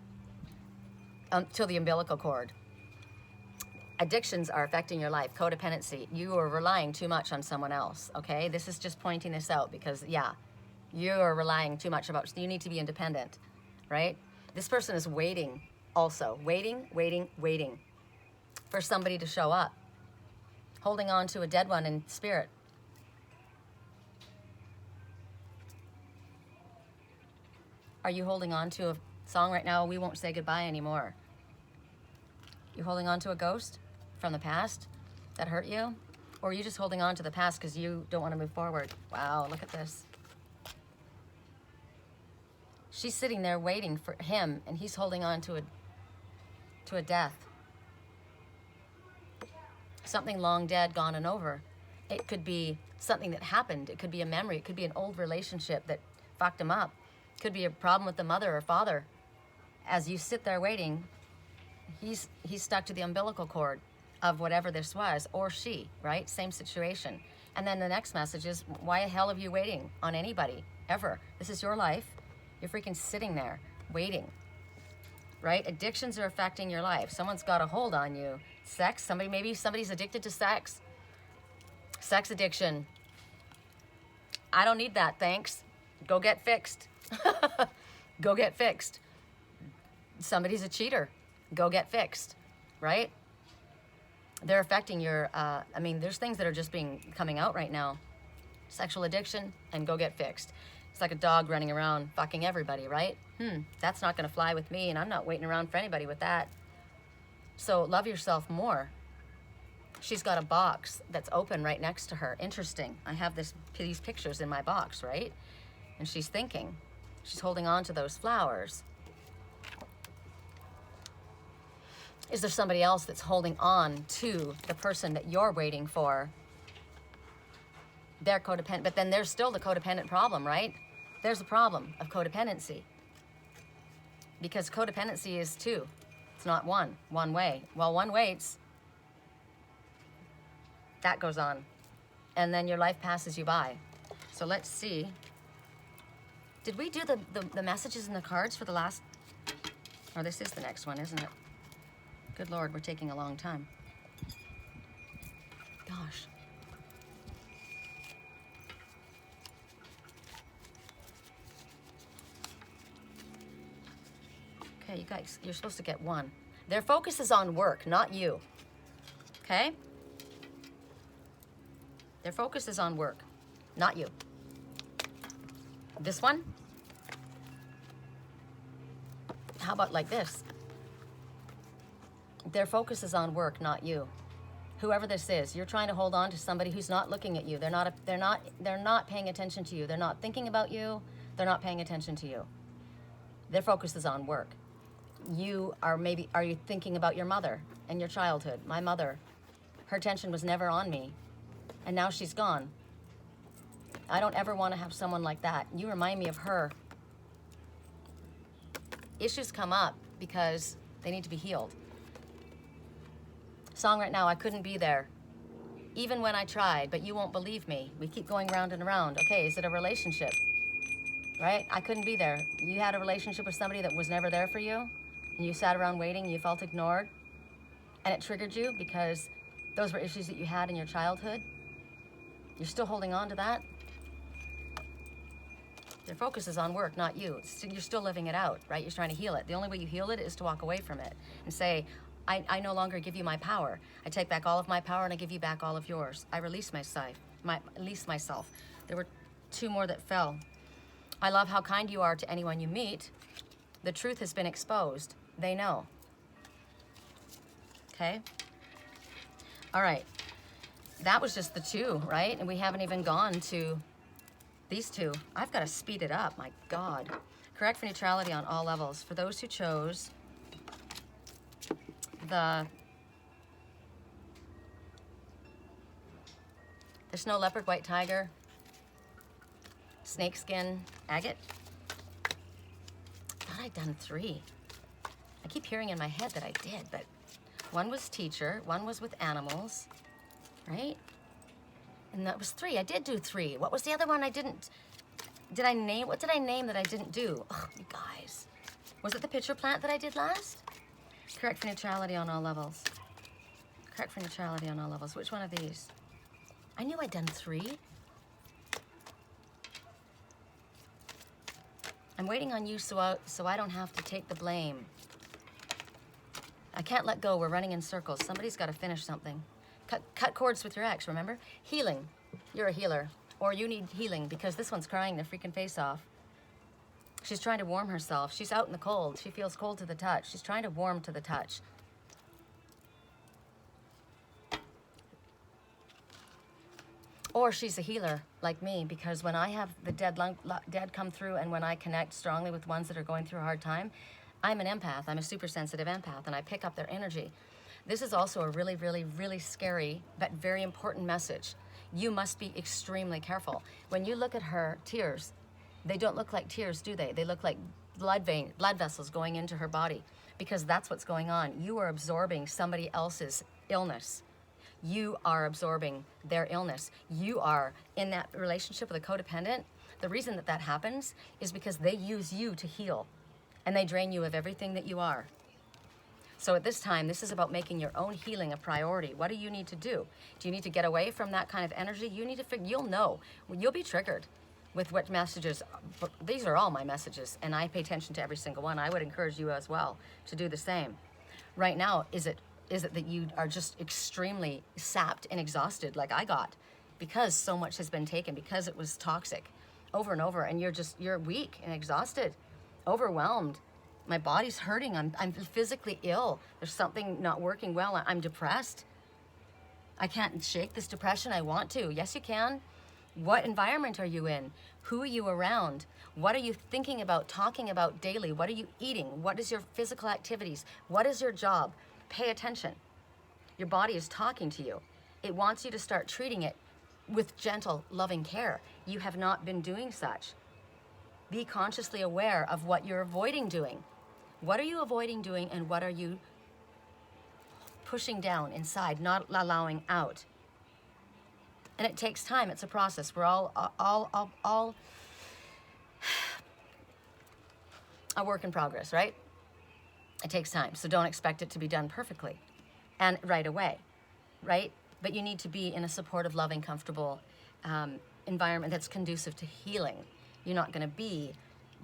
[SPEAKER 1] to the umbilical cord. Addictions are affecting your life. Codependency. You are relying too much on someone else, okay? This is just pointing this out because, yeah, you are relying too much you need to be independent, right? This person is waiting also. Waiting for somebody to show up. Holding on to a dead one in spirit. Are you holding on to a song right now, We Won't Say Goodbye Anymore? You holding on to a ghost from the past that hurt you? Or are you just holding on to the past because you don't want to move forward? Wow, look at this. She's sitting there waiting for him, and he's holding on to a death. Something long dead, gone and over. It could be something that happened. It could be a memory. It could be an old relationship that fucked him up. It could be a problem with the mother or father. As you sit there waiting, he's stuck to the umbilical cord of whatever this was, or she, right? Same situation. And then the next message is, why the hell are you waiting on anybody, ever? This is your life. You're freaking sitting there, waiting, right? Addictions are affecting your life. Someone's got a hold on you. Sex, maybe somebody's addicted to sex. Sex addiction. I don't need that, thanks. Go get fixed. Go get fixed. Somebody's a cheater. Go get fixed, right? They're affecting your, there's things that are just coming out right now. Sexual addiction and go get fixed. It's like a dog running around fucking everybody, right? That's not gonna fly with me, and I'm not waiting around for anybody with that. So love yourself more. She's got a box that's open right next to her. Interesting. I have these pictures in my box, right? And she's thinking. She's holding on to those flowers. Is there somebody else that's holding on to the person that you're waiting for? They're codependent, but then there's still the codependent problem, right? There's a problem of codependency. Because codependency is two. It's not one way. While one waits, that goes on. And then your life passes you by. So let's see. Did we do the messages and the cards for the last? Or this is the next one, isn't it? Good Lord, we're taking a long time. Gosh. Okay, you guys, you're supposed to get one. Their focus is on work, not you. Okay? Their focus is on work, not you. This one? How about like this? Their focus is on work, not you. Whoever this is, you're trying to hold on to somebody who's not looking at you. They're not paying attention to you. They're not thinking about you. They're not paying attention to you. Their focus is on work. Are you thinking about your mother and your childhood? My mother, her attention was never on me, and now she's gone. I don't ever want to have someone like that. You remind me of her. Issues come up because they need to be healed. Song right now, I couldn't be there. Even when I tried, but you won't believe me. We keep going round and around. Okay, is it a relationship? Right? I couldn't be there. You had a relationship with somebody that was never there for you, and you sat around waiting, and you felt ignored, and it triggered you because those were issues that you had in your childhood. You're still holding on to that. Their focus is on work, not you. You're still living it out, right? You're trying to heal it. The only way you heal it is to walk away from it and say, I no longer give you my power. I take back all of my power and I give you back all of yours. I release myself. There were two more that fell. I love how kind you are to anyone you meet. The truth has been exposed. They know. Okay? All right. That was just the two, right? And we haven't even gone to these two. I've got to speed it up, my God. Correct for neutrality on all levels. For those who chose the snow leopard, white tiger, snakeskin, agate. I thought I'd done 3. I keep hearing in my head that I did, but one was teacher, one was with animals, right? And that was 3. I did do 3. What was the other one I didn't? What did I name that I didn't do? Oh, you guys. Was it the pitcher plant that I did last? Correct for neutrality on all levels. Correct for neutrality on all levels. Which one of these? I knew I'd done 3. I'm waiting on you so I don't have to take the blame. I can't let go. We're running in circles. Somebody's got to finish something. Cut cords with your ex, remember? Healing. You're a healer. Or you need healing because this one's crying their freaking face off. She's trying to warm herself. She's out in the cold. She feels cold to the touch. She's trying to warm to the touch. Or she's a healer like me, because when I have the dead come through, and when I connect strongly with ones that are going through a hard time, I'm an empath. I'm a super sensitive empath, and I pick up their energy. This is also a really, really, really scary but very important message. You must be extremely careful. When you look at her tears, they don't look like tears, do they? They look like blood vessels going into her body, because that's what's going on. You are absorbing somebody else's illness. You are absorbing their illness. You are in that relationship with a codependent. The reason that that happens is because they use you to heal, and they drain you of everything that you are. So at this time, this is about making your own healing a priority. What do you need to do? Do you need to get away from that kind of energy? You need to figure, you'll know. You'll be triggered with what messages. These are all my messages, and I pay attention to every single one. I would encourage you as well to do the same. Right now, is it that you are just extremely sapped and exhausted, like I got, because so much has been taken, because it was toxic over and over, and you're weak and exhausted, overwhelmed. My body's hurting. I'm physically ill. There's something not working well. I'm depressed. I can't shake this depression. I want to. Yes, you can. What environment are you in? Who are you around? What are you thinking about, talking about daily? What are you eating? What is your physical activities? What is your job? Pay attention. Your body is talking to you. It wants you to start treating it with gentle, loving care. You have not been doing such. Be consciously aware of what you're avoiding doing. What are you avoiding doing, and what are you pushing down inside, not allowing out? And it takes time. It's a process. We're all a work in progress, right? It takes time, so don't expect it to be done perfectly and right away, right? But you need to be in a supportive, loving, comfortable environment that's conducive to healing. You're not going to be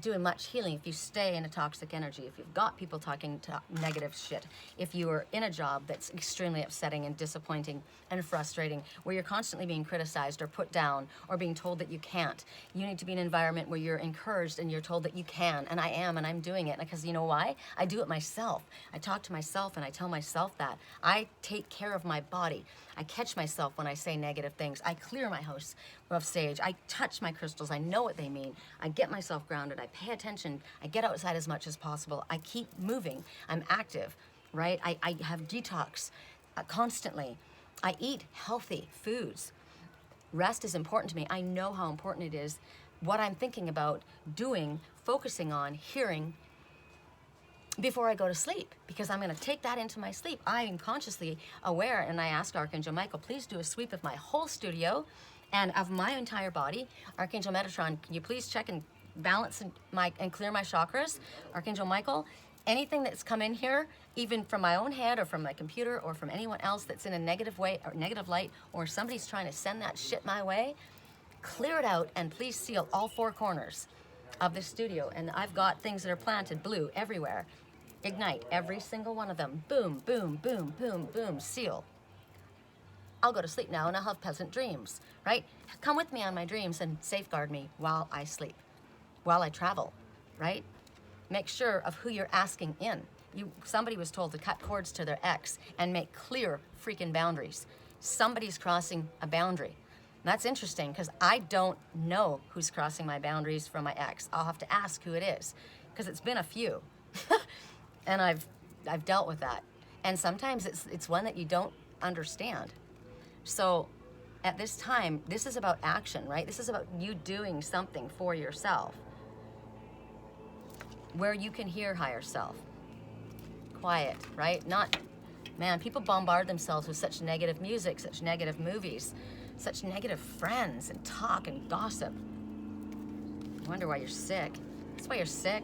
[SPEAKER 1] doing much healing if you stay in a toxic energy, if you've got people talking to negative shit, if you are in a job that's extremely upsetting and disappointing and frustrating, where you're constantly being criticized or put down or being told that you can't. You need to be in an environment where you're encouraged and you're told that you can, and I am, and I'm doing it. Because you know why? I do it myself. I talk to myself and I tell myself that. I take care of my body. I catch myself when I say negative things. I clear my house of sage. I touch my crystals. I know what they mean. I get myself grounded. I pay attention. I get outside as much as possible. I keep moving. I'm active, right? I have detox constantly. I eat healthy foods. Rest is important to me. I know how important it is. What I'm thinking about, doing, focusing on, hearing, before I go to sleep, because I'm going to take that into my sleep. I am consciously aware, and I ask Archangel Michael, please do a sweep of my whole studio and of my entire body. Archangel Metatron, can you please check and balance and clear my chakras? Archangel Michael, anything that's come in here, even from my own head or from my computer or from anyone else that's in a negative way or negative light, or somebody's trying to send that shit my way, clear it out, and please seal all four corners of this studio. And I've got things that are planted blue everywhere. Ignite every single one of them. Boom, boom, boom, boom, boom, seal. I'll go to sleep now and I'll have pleasant dreams, right? Come with me on my dreams and safeguard me while I sleep, while I travel, right? Make sure of who you're asking in. Somebody was told to cut cords to their ex and make clear freaking boundaries. Somebody's crossing a boundary. That's interesting, because I don't know who's crossing my boundaries from my ex. I'll have to ask who it is, because it's been a few. And I've dealt with that. And sometimes it's one that you don't understand. So at this time, this is about action, right? This is about you doing something for yourself, where you can hear higher self. Quiet, right? Not, man, people bombard themselves with such negative music, such negative movies, such negative friends, and talk and gossip. I wonder why you're sick. That's why you're sick.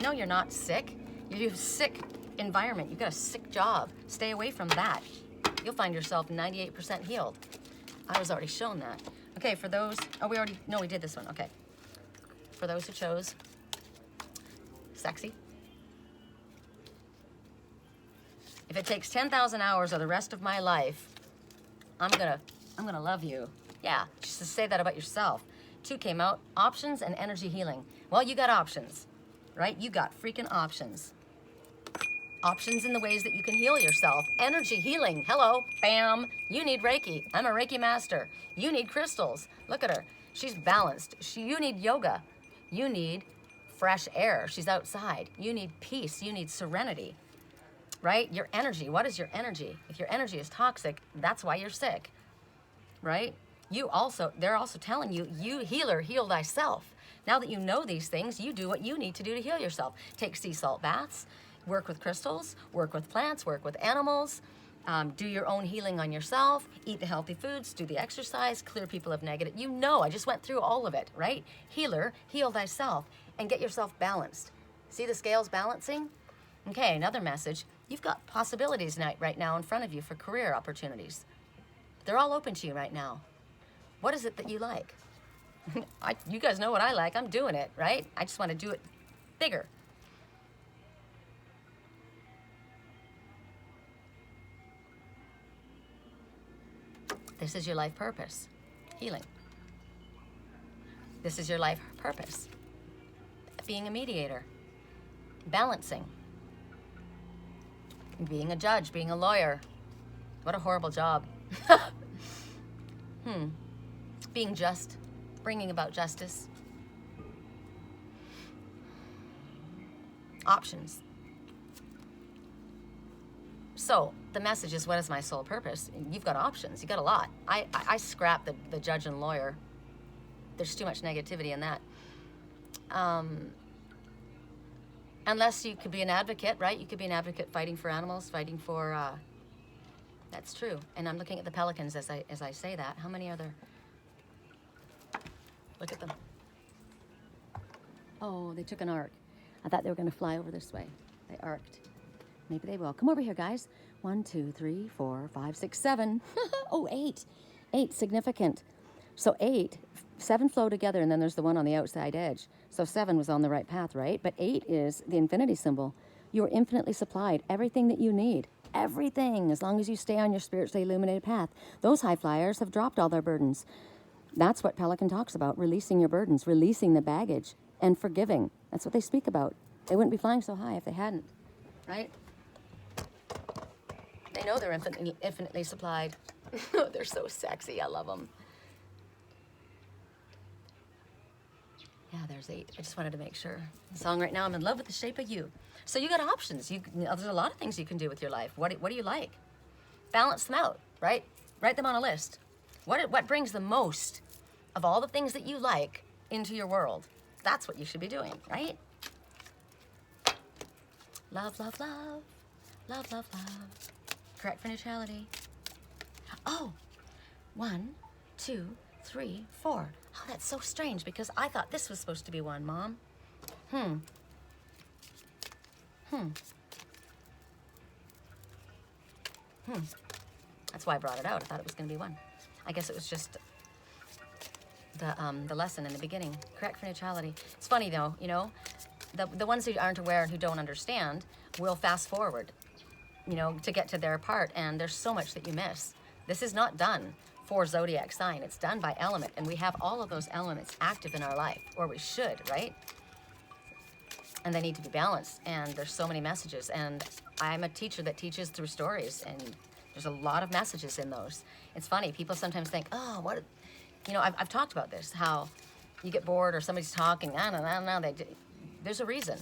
[SPEAKER 1] No, you're not sick. You're a sick environment. You've got a sick job. Stay away from that. You'll find yourself 98% healed. I was already shown that. Okay, for those, we did this one. Okay. For those who chose sexy. If it takes 10,000 hours or the rest of my life, I'm gonna love you. Yeah, just to say that about yourself. 2 came out, options and energy healing. Well, you got options, right? You got freaking options. Options in the ways that you can heal yourself. Energy healing. Hello. Bam. You need Reiki. I'm a Reiki master. You need crystals. Look at her. She's balanced. You need yoga. You need fresh air. She's outside. You need peace. You need serenity. Right? Your energy. What is your energy? If your energy is toxic, that's why you're sick. Right? They're also telling you, you healer, heal thyself. Now that you know these things, you do what you need to do to heal yourself. Take sea salt baths. Work with crystals, work with plants, work with animals, do your own healing on yourself, eat the healthy foods, do the exercise, clear people of negative. You know, I just went through all of it, right? Healer, heal thyself, and get yourself balanced. See the scales balancing? Okay, another message. You've got possibilities right now in front of you for career opportunities. They're all open to you right now. What is it that you like? You guys know what I like. I'm doing it, right? I just want to do it bigger. This is your life purpose, healing. This is your life purpose, being a mediator, balancing, being a judge, being a lawyer. What a horrible job. Being just, bringing about justice. Options. So the message is, what is my sole purpose? You've got options. You've got a lot. I scrap the judge and lawyer. There's too much negativity in that. Unless you could be an advocate, right? You could be an advocate fighting for animals, fighting for... that's true. And I'm looking at the pelicans as I say that. How many are there? Look at them. Oh, they took an arc. I thought they were going to fly over this way. They arced. Maybe they will. Come over here, guys. 1, 2, 3, 4, 5, 6, 7. Oh, 8. 8, significant. So 8, 7 flow together, and then there's the one on the outside edge. So 7 was on the right path, right? But 8 is the infinity symbol. You are infinitely supplied. Everything that you need. Everything, as long as you stay on your spiritually illuminated path. Those high flyers have dropped all their burdens. That's what Pelican talks about, releasing your burdens, releasing the baggage, and forgiving. That's what they speak about. They wouldn't be flying so high if they hadn't, right? They know they're infinitely supplied. They're so sexy. I love them. Yeah, there's 8. I just wanted to make sure. The song right now, I'm in love with the shape of you. So you got options. There's a lot of things you can do with your life. What do you like? Balance them out, right? Write them on a list. What brings the most of all the things that you like into your world? That's what you should be doing, right? Love, love, love. Love, love, love. Correct for neutrality. Oh, 1, 2, 3, 4. Oh, that's so strange because I thought this was supposed to be 1, Mom. That's why I brought it out. I thought it was going to be 1. I guess it was just the lesson in the beginning. Correct for neutrality. It's funny though, you know, the ones who aren't aware and who don't understand will fast forward, you know, to get to their part, and there's so much that you miss. This is not done for zodiac sign. It's done by element, and we have all of those elements active in our life, or we should, right? And they need to be balanced, and there's so many messages, and I'm a teacher that teaches through stories, and there's a lot of messages in those. It's funny, people sometimes think, oh, what, you know, I've talked about this, how you get bored or somebody's talking, I don't know, there's a reason.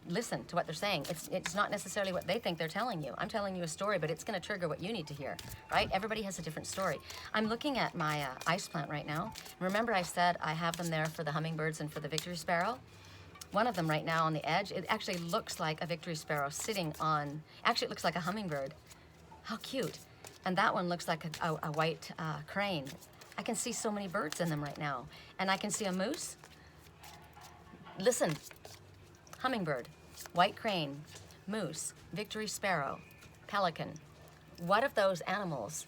[SPEAKER 1] Listen to what they're saying. It's not necessarily what they think they're telling you. I'm telling you a story, but it's going to trigger what you need to hear, right? Everybody has a different story. I'm looking at my ice plant right now. Remember I said I have them there for the hummingbirds and for the victory sparrow? One of them right now on the edge, it actually looks like a victory sparrow sitting on, actually it looks like a hummingbird. How cute. And that one looks like a white crane. I can see so many birds in them right now. And I can see a moose. Listen. Hummingbird, white crane, moose, victory sparrow, pelican. What if those animals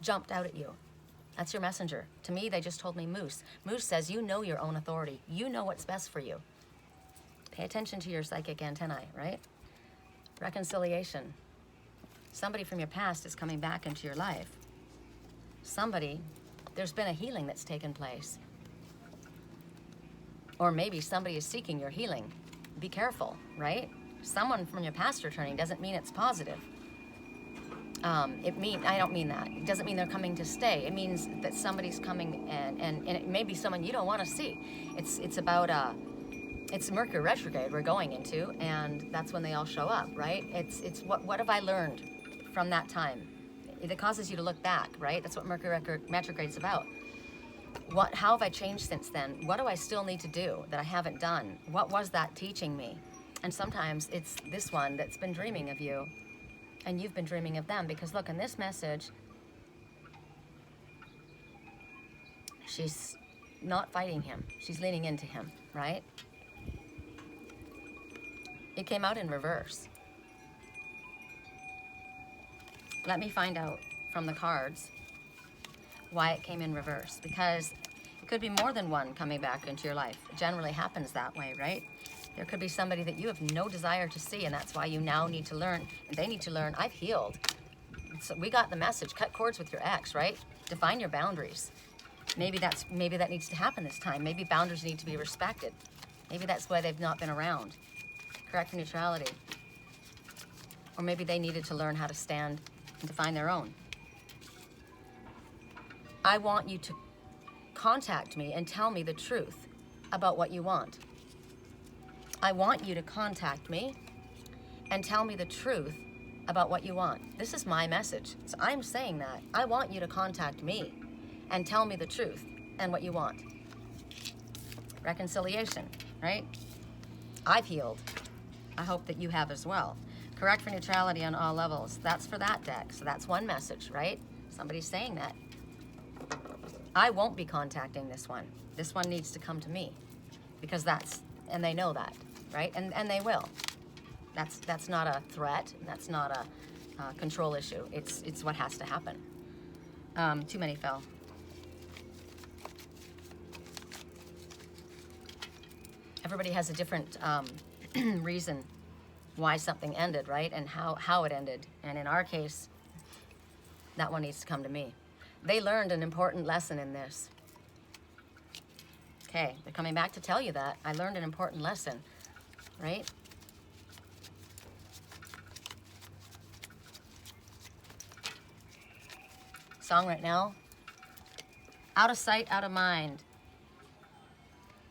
[SPEAKER 1] jumped out at you? That's your messenger. To me, they just told me moose. Moose says you know your own authority. You know what's best for you. Pay attention to your psychic antennae, right? Reconciliation. Somebody from your past is coming back into your life. There's been a healing that's taken place. Or maybe somebody is seeking your healing. Be careful, right? someone from your past returning doesn't mean it's positive. I don't mean that. It doesn't mean they're coming to stay. It means that somebody's coming, and it may be someone you don't want to see. It's about it's Mercury retrograde we're going into, and that's when they all show up, right? It's what have I learned from that time? It causes you to look back, right? That's what Mercury retrograde's about. How have I changed since then? What do I still need to do that I haven't done? What was that teaching me? And sometimes it's this one that's been dreaming of you, and you've been dreaming of them, because look, in this message, she's not fighting him. She's leaning into him, right? It came out in reverse. Let me find out from the cards why it came in reverse, because it could be more than one coming back into your life. It generally happens that way, right? There could be somebody that you have no desire to see, and that's why you now need to learn, and they need to learn, I've healed. So we got the message, cut cords with your ex, right? Define your boundaries. Maybe that needs to happen this time. Maybe boundaries need to be respected. Maybe that's why they've not been around. Correct for neutrality. Or maybe they needed to learn how to stand and define their own. I want you to contact me and tell me the truth about what you want. I want you to contact me and tell me the truth about what you want. This is my message. So I'm saying that. I want you to contact me and tell me the truth and what you want. Reconciliation, right? I've healed. I hope that you have as well. Correct for neutrality on all levels. That's for that deck. So that's one message, right? Somebody's saying that. I won't be contacting this one. This one needs to come to me, because and they know that, right? And they will. That's not a threat. That's not a control issue. It's what has to happen. Too many fell. Everybody has a different reason why something ended, right? And how it ended. And in our case, that one needs to come to me. They learned an important lesson in this. Okay, they're coming back to tell you that. I learned an important lesson, right? Song right now. Out of sight, out of mind.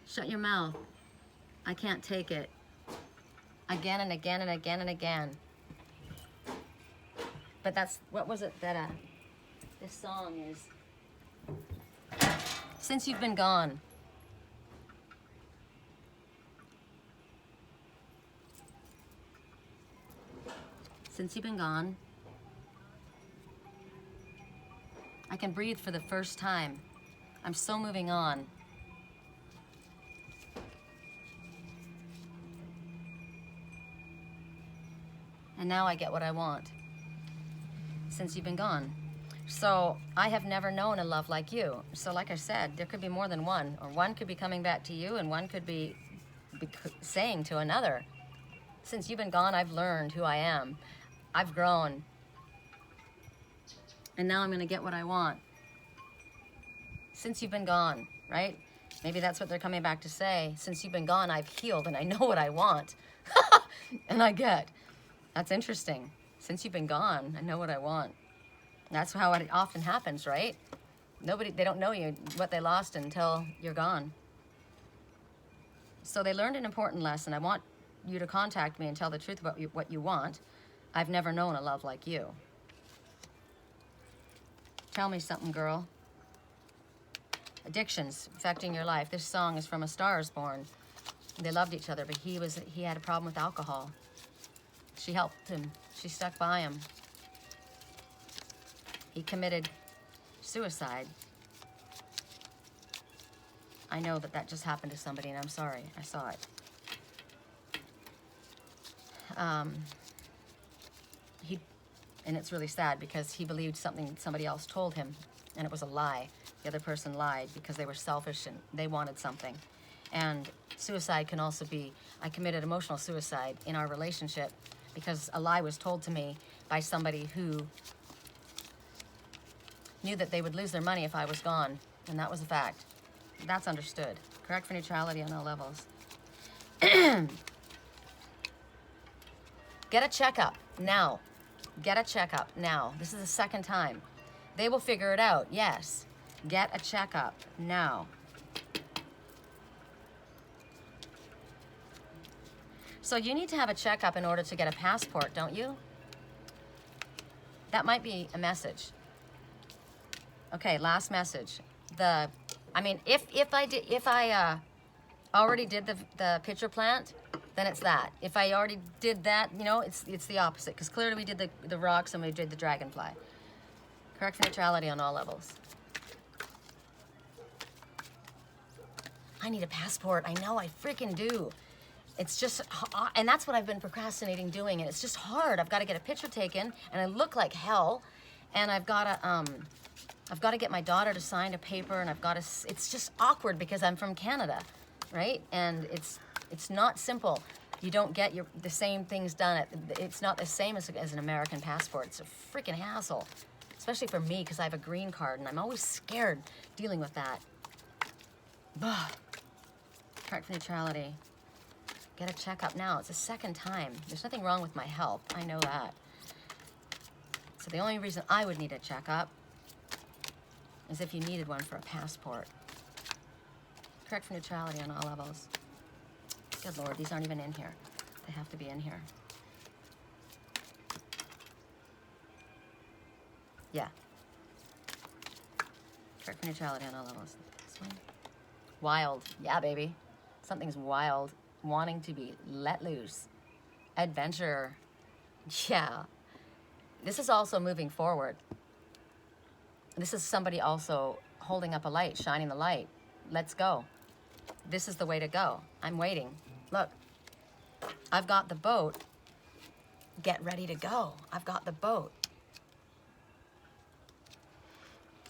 [SPEAKER 1] Shut your mouth. I can't take it. Again and again and again and again. But what was it that this song is? Since you've been gone. Since you've been gone, I can breathe for the first time. I'm so moving on. And now I get what I want. Since you've been gone. So I have never known a love like you. So like I said, there could be more than one, or one could be coming back to you, and one could be saying to another, since you've been gone, I've learned who I am. I've grown. And now I'm gonna get what I want. Since you've been gone, right? Maybe that's what they're coming back to say. Since you've been gone, I've healed and I know what I want. And I get. That's interesting. Since you've been gone, I know what I want. That's how it often happens, right? They don't know you, what they lost until you're gone. So they learned an important lesson. I want you to contact me and tell the truth about what you want. I've never known a love like you. Tell me something, girl. Addictions affecting your life. This song is from A Star Is Born. They loved each other, but he had a problem with alcohol. She helped him. She stuck by him. He committed suicide. I know that just happened to somebody, and I'm sorry. I saw it. And it's really sad because he believed something somebody else told him, and it was a lie. The other person lied because they were selfish and they wanted something. And suicide can also be, I committed emotional suicide in our relationship because a lie was told to me by somebody who knew that they would lose their money if I was gone, and that was a fact. That's understood. Correct for neutrality on all levels. Get a checkup now. Get a checkup now. This is the second time. They will figure it out, yes. Get a checkup now. So you need to have a checkup in order to get a passport, don't you? That might be a message. Okay, last message. I mean, if I already did the pitcher plant, then it's that. If I already did that, you know, it's the opposite, because clearly we did the rocks and we did the dragonfly. Correct neutrality on all levels. I need a passport. I know, I freaking do. It's just, and that's what I've been procrastinating doing, and it's just hard. I've got to get a picture taken, and I look like hell, and I've got to get my daughter to sign a paper, and it's just awkward because I'm from Canada, right? And it's not simple. You don't get the same things done. It's not the same as an American passport. It's a freaking hassle, especially for me because I have a green card, and I'm always scared dealing with that. Correct neutrality. Get a checkup now. It's the second time. There's nothing wrong with my health. I know that. So the only reason I would need a checkup is if you needed one for a passport. Correct for neutrality on all levels. Good Lord, these aren't even in here. They have to be in here. Yeah. Correct for neutrality on all levels. This one. Wild. Yeah, baby. Something's wild. Wanting to be let loose. Adventure. Yeah. This is also moving forward. This is somebody also holding up a light, shining the light. Let's go. This is the way to go. I'm waiting. Look, I've got the boat. Get ready to go. I've got the boat.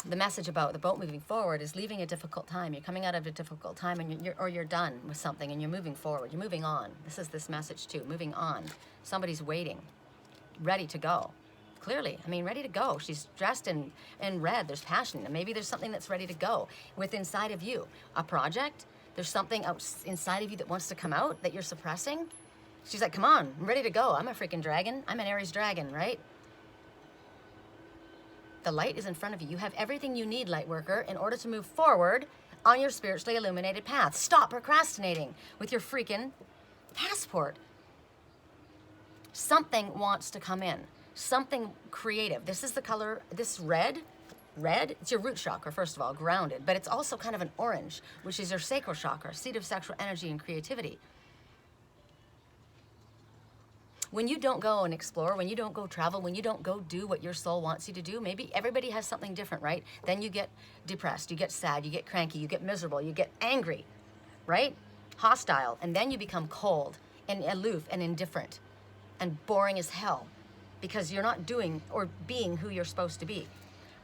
[SPEAKER 1] The message about the boat moving forward is leaving a difficult time. You're coming out of a difficult time, and you're done with something, and you're moving forward. You're moving on. This is this message too. Moving on. Somebody's waiting, ready to go. Clearly, I mean, ready to go. She's dressed in red. There's passion, and maybe there's something that's ready to go with inside of you. A project. There's something out inside of you that wants to come out that you're suppressing. She's like, come on, I'm ready to go. I'm a freaking dragon. I'm an Aries dragon, right? The light is in front of you. You have everything you need, light worker, in order to move forward on your spiritually illuminated path. Stop procrastinating with your freaking passport. Something wants to come in. Something creative. This is the color, this red, it's your root chakra, first of all, grounded, but it's also kind of an orange, which is your sacral chakra, seat of sexual energy and creativity. When you don't go and explore, when you don't go travel, when you don't go do what your soul wants you to do, maybe everybody has something different, right? Then you get depressed, you get sad, you get cranky, you get miserable, you get angry, right? Hostile, and then you become cold and aloof and indifferent and boring as hell because you're not doing or being who you're supposed to be,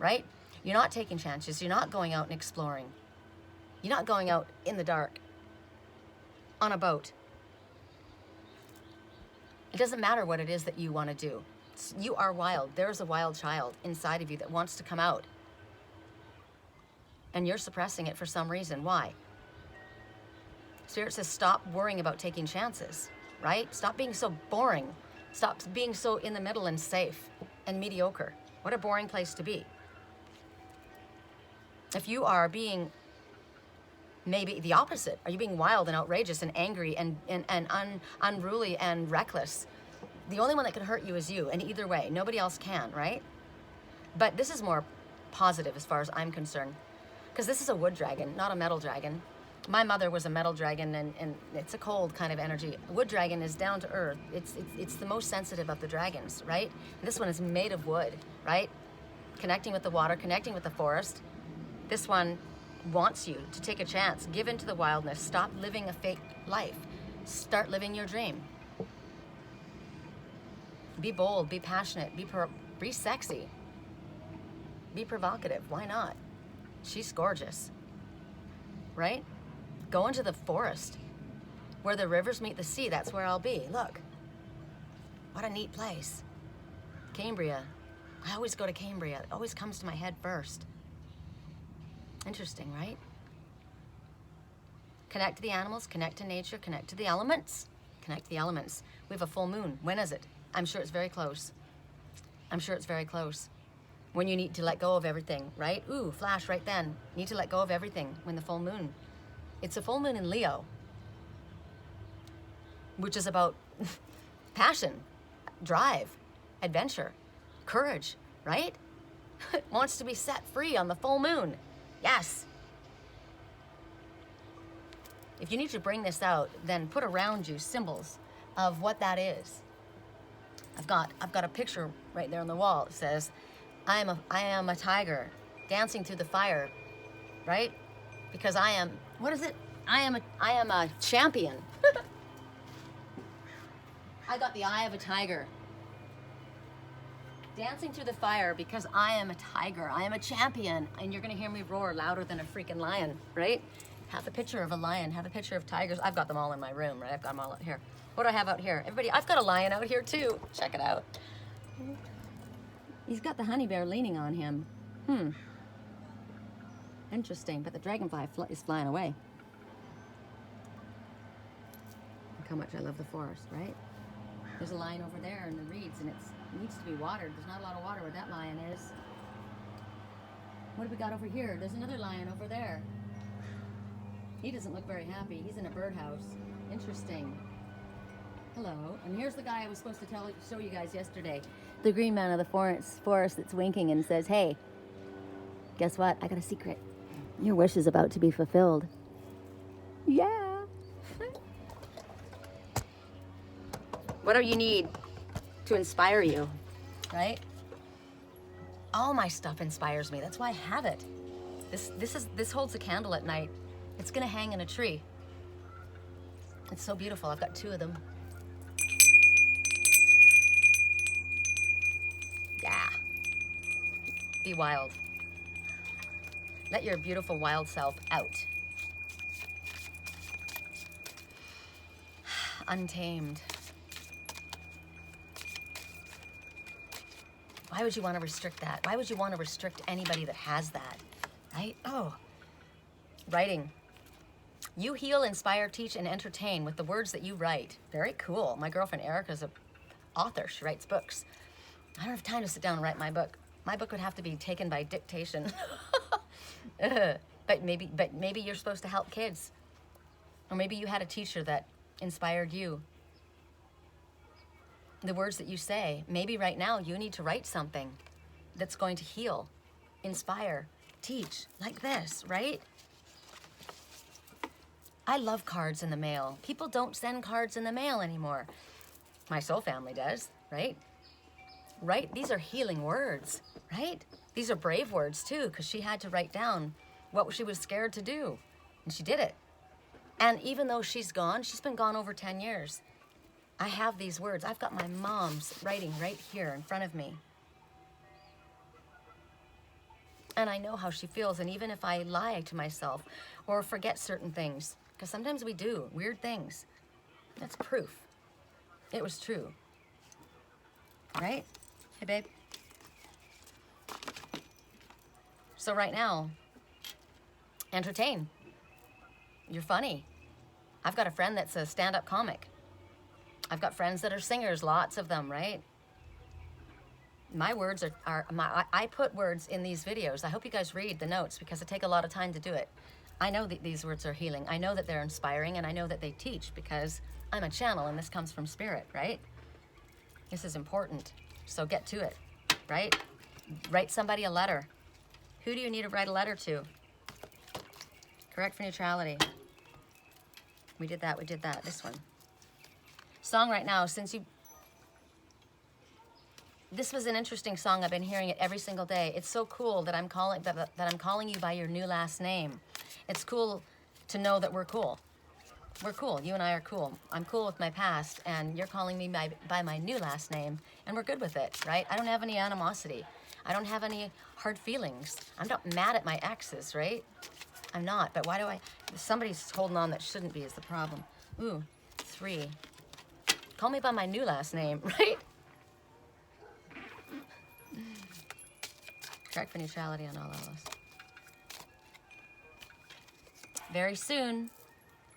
[SPEAKER 1] right? You're not taking chances, you're not going out and exploring. You're not going out in the dark on a boat. It doesn't matter what it is that you want to do. You are wild. There's a wild child inside of you that wants to come out. And you're suppressing it for some reason. Why? Spirit says stop worrying about taking chances, right? Stop being so boring. Stop being so in the middle and safe and mediocre. What a boring place to be. If you are being maybe the opposite. Are you being wild and outrageous and angry and unruly and reckless? The only one that can hurt you is you, and either way, nobody else can, right? But this is more positive as far as I'm concerned, because this is a wood dragon, not a metal dragon. My mother was a metal dragon, and it's a cold kind of energy. Wood dragon is down to earth. It's the most sensitive of the dragons, right? And this one is made of wood, right? Connecting with the water, connecting with the forest. This one wants you to take a chance, give into the wildness, stop living a fake life, start living your dream. Be bold, be passionate, be sexy, be provocative. Why not? She's gorgeous, right? Go into the forest where the rivers meet the sea. That's where I'll be. Look, what a neat place. Cambria. I always go to Cambria. It always comes to my head first. Interesting, right? Connect to the animals, connect to nature, connect to the elements. Connect to the elements. We have a full moon. When is it? I'm sure it's very close. I'm sure it's very close. When you need to let go of everything, right? Ooh, flash right then. Need to let go of everything when the full moon. It's a full moon in Leo, which is about passion, drive, adventure, courage, right? It wants to be set free on the full moon. Yes. If you need to bring this out, then put around you symbols of what that is. I've got a picture right there on the wall. It says, I am a tiger dancing through the fire, right? Because I am, what is it? I am a champion. I got the eye of a tiger. Dancing through the fire because I am a tiger. I am a champion. And you're gonna hear me roar louder than a freaking lion, right? Have a picture of a lion, have a picture of tigers. I've got them all in my room, right? I've got them all out here. What do I have out here? Everybody, I've got a lion out here too. Check it out. He's got the honey bear leaning on him. Interesting, but the dragonfly is flying away. Look how much I love the forest, right? There's a lion over there in the reeds, and it needs to be watered. There's not a lot of water where that lion is. What have we got over here? There's another lion over there. He doesn't look very happy. He's in a birdhouse. Interesting. Hello. And here's the guy I was supposed to show you guys yesterday. The green man of the forest that's winking and says, hey, guess what? I got a secret. Your wish is about to be fulfilled. Yeah. What do you need to inspire you, right? All my stuff inspires me. That's why I have it. This holds a candle at night. It's gonna hang in a tree. It's so beautiful. I've got 2 of them. Yeah. Be wild. Let your beautiful wild self out. Untamed. Why would you want to restrict that? Why would you want to restrict anybody that has that, right? Oh, writing. You heal, inspire, teach, and entertain with the words that you write. Very cool. My girlfriend Erica's an author. She writes books. I don't have time to sit down and write my book. My book would have to be taken by dictation. But maybe you're supposed to help kids. Or maybe you had a teacher that inspired you. The words that you say, maybe right now you need to write something that's going to heal, inspire, teach, like this, right? I love cards in the mail. People don't send cards in the mail anymore. My soul family does, right? Right? These are healing words, right? These are brave words too, because she had to write down what she was scared to do, and she did it. And even though she's gone, she's been gone over 10 years. I have these words. I've got my mom's writing right here in front of me. And I know how she feels, and even if I lie to myself or forget certain things, because sometimes we do weird things, that's proof. It was true. Right? Hey, babe. So right now, entertain. You're funny. I've got a friend that's a stand-up comic. I've got friends that are singers, lots of them, right? My words I put words in these videos. I hope you guys read the notes because it takes a lot of time to do it. I know that these words are healing. I know that they're inspiring, and I know that they teach because I'm a channel and this comes from spirit, right? This is important. So get to it, right? Write somebody a letter. Who do you need to write a letter to? Correct for neutrality. We did that, this one. Song right now, this was an interesting song. I've been hearing it every single day. It's so cool that I'm calling you by your new last name. It's cool to know that we're cool. We're cool. You and I are cool. I'm cool with my past, and you're calling me by my new last name, and we're good with it, right? I don't have any animosity. I don't have any hard feelings. I'm not mad at my exes, right? I'm not, but why do somebody's holding on that shouldn't be is the problem. Ooh, 3. Call me by my new last name, right? Correct for neutrality on all of us. Very soon.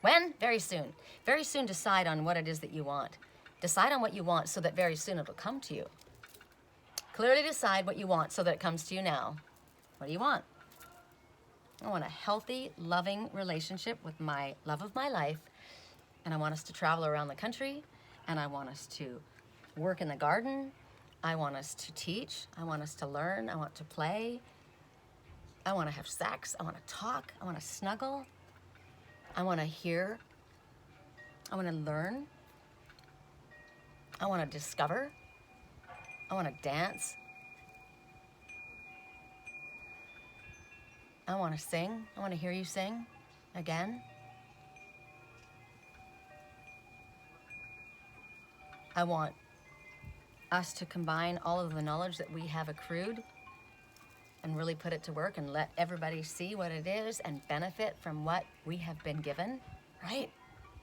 [SPEAKER 1] When? Very soon. Very soon decide on what it is that you want. Decide on what you want so that very soon it'll come to you. Clearly decide what you want so that it comes to you now. What do you want? I want a healthy, loving relationship with my love of my life, and I want us to travel around the country, and I want us to work in the garden. I want us to teach. I want us to learn. I want to play. I want to have sex. I want to talk. I want to snuggle. I want to hear. I want to learn. I want to discover. I want to dance. I want to sing. I want to hear you sing again. I want us to combine all of the knowledge that we have accrued and really put it to work and let everybody see what it is and benefit from what we have been given, right?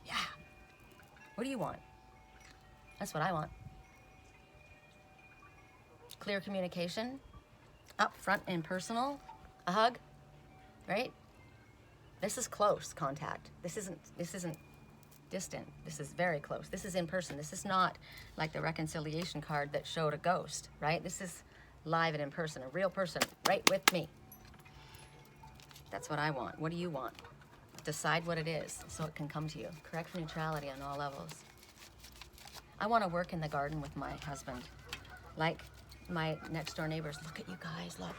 [SPEAKER 1] Yeah. What do you want? That's what I want. Clear communication, upfront and personal, a hug, right? This is close contact. This isn't distant. This is very close. This is in person. This is not like the reconciliation card that showed a ghost, right? This is live and in person, a real person right with me. That's what I want. What do you want? Decide what it is so it can come to you. Correct neutrality on all levels. I want to work in the garden with my husband. Like my next door neighbors. Look at you guys, look.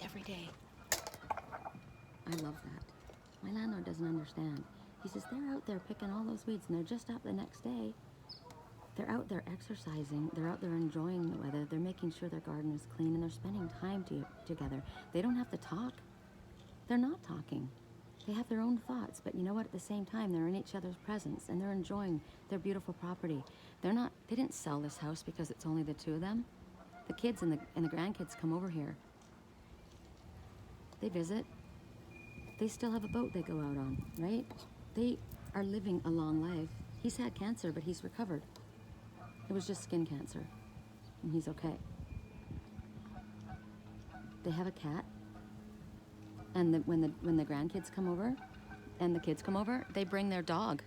[SPEAKER 1] Every day. I love that. My landlord doesn't understand. He says, they're out there picking all those weeds and they're just up the next day. They're out there exercising. They're out there enjoying the weather. They're making sure their garden is clean and they're spending time together. They don't have to talk. They're not talking. They have their own thoughts, but you know what? At the same time, they're in each other's presence and they're enjoying their beautiful property. They didn't sell this house because it's only the two of them. The kids and the grandkids come over here. They visit. They still have a boat they go out on, right? They are living a long life. He's had cancer, but he's recovered. It was just skin cancer, and he's okay. They have a cat, and when the grandkids come over, and the kids come over, they bring their dog.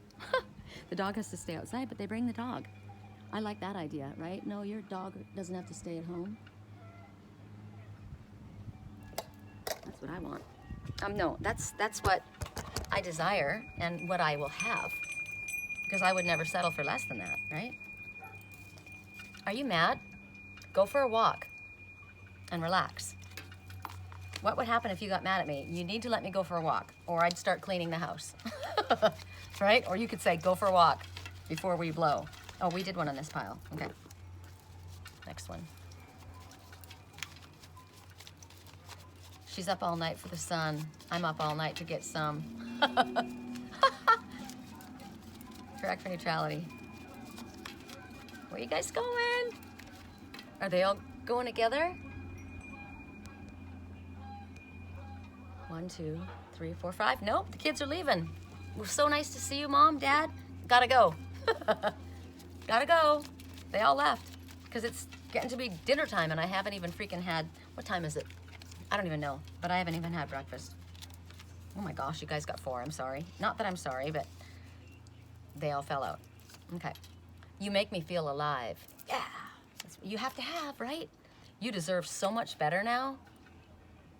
[SPEAKER 1] The dog has to stay outside, but they bring the dog. I like that idea, right? No, your dog doesn't have to stay at home. That's what I want. No, that's what I desire and what I will have, because I would never settle for less than that, right? Are you mad? Go for a walk and relax. What would happen if you got mad at me? You need to let me go for a walk, or I'd start cleaning the house, right? Or you could say, go for a walk before we blow. Oh, we did one on this pile. Okay. Next one. She's up all night for the sun. I'm up all night to get some. Correct for neutrality. Where you guys going? Are they all going together? 1, 2, 3, 4, 5. Nope, the kids are leaving. It was so nice to see you, Mom, Dad. Gotta go. Gotta go. They all left because it's getting to be dinner time and I haven't even freaking had, what time is it? I don't even know, but I haven't even had breakfast. Oh my gosh, you guys got 4, I'm sorry. Not that I'm sorry, but they all fell out. Okay. You make me feel alive. Yeah, that's what you have to have, right? You deserve so much better now.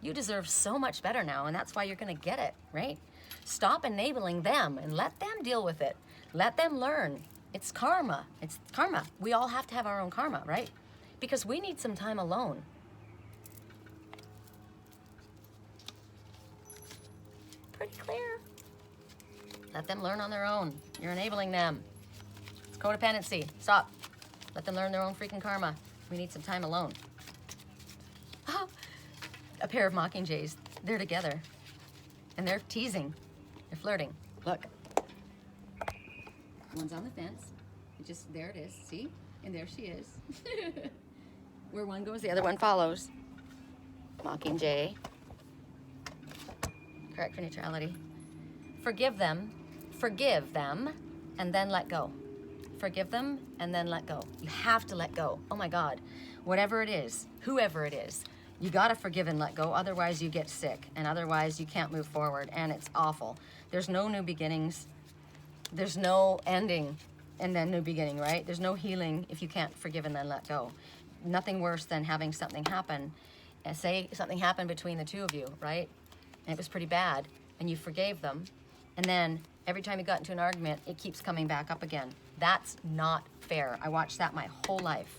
[SPEAKER 1] You deserve so much better now, and that's why you're gonna get it, right? Stop enabling them and let them deal with it. Let them learn. It's karma. It's karma. We all have to have our own karma, right? Because we need some time alone. Pretty clear. Let them learn on their own. You're enabling them. It's codependency. Stop. Let them learn their own freaking karma. We need some time alone. Oh, a pair of mockingjays. They're together. And they're teasing. They're flirting. Look. One's on the fence. There it is. See? And there she is. Where one goes, the other one follows. Mockingjay. Correct for neutrality. Forgive them, and then let go. Forgive them, and then let go. You have to let go. Oh my God. Whatever it is, whoever it is, you gotta forgive and let go, otherwise you get sick, and otherwise you can't move forward, and it's awful. There's no new beginnings. There's no ending. and then new beginning, right? There's no healing if you can't forgive and then let go. Nothing worse than having something happen. Say something happened between the two of you, right? And it was pretty bad, and you forgave them, and then every time you got into an argument, it keeps coming back up again. That's not fair. I watched that my whole life.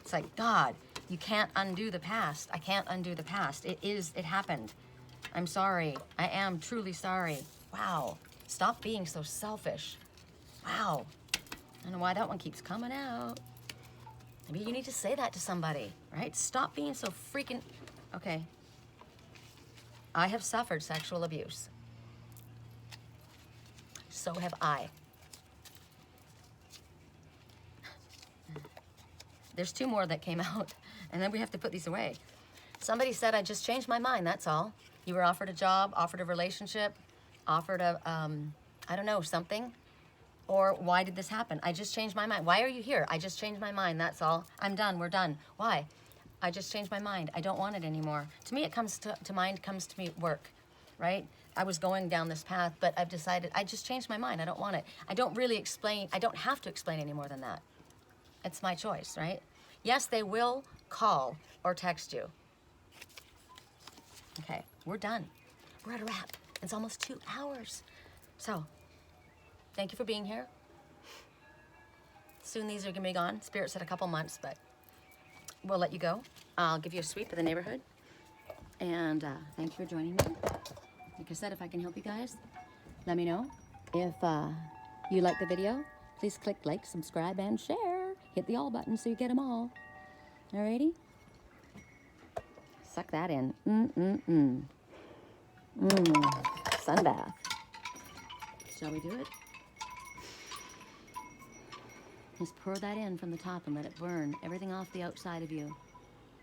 [SPEAKER 1] It's like, God, you can't undo the past. I can't undo the past. It happened. I'm sorry. I am truly sorry. Wow. Stop being so selfish. Wow. I don't know why that one keeps coming out. Maybe you need to say that to somebody, right? Stop being so freaking... Okay. I have suffered sexual abuse. So have I. There's 2 more that came out, and then we have to put these away. Somebody said, I just changed my mind, that's all. You were offered a job, offered a relationship, offered a, I don't know, something. Or why did this happen? I just changed my mind. Why are you here? I just changed my mind, that's all. I'm done, we're done. Why? I just changed my mind. I don't want it anymore. To me, it comes to mind, comes to me work, right? I was going down this path, but I've decided, I just changed my mind. I don't want it. I don't really explain, I don't have to explain any more than that. It's my choice, right? Yes, they will call or text you. Okay, we're done. We're at a wrap. It's almost 2 hours. So, thank you for being here. Soon these are gonna be gone. Spirit said a couple months, but we'll let you go. I'll give you a sweep of the neighborhood. And thank you for joining me. Like I said, if I can help you guys, let me know. If you like the video, please click like, subscribe, and share. Hit the all button so you get them all. Alrighty? Suck that in. Sun bath. Shall we do it? Just pour that in from the top and let it burn everything off the outside of you.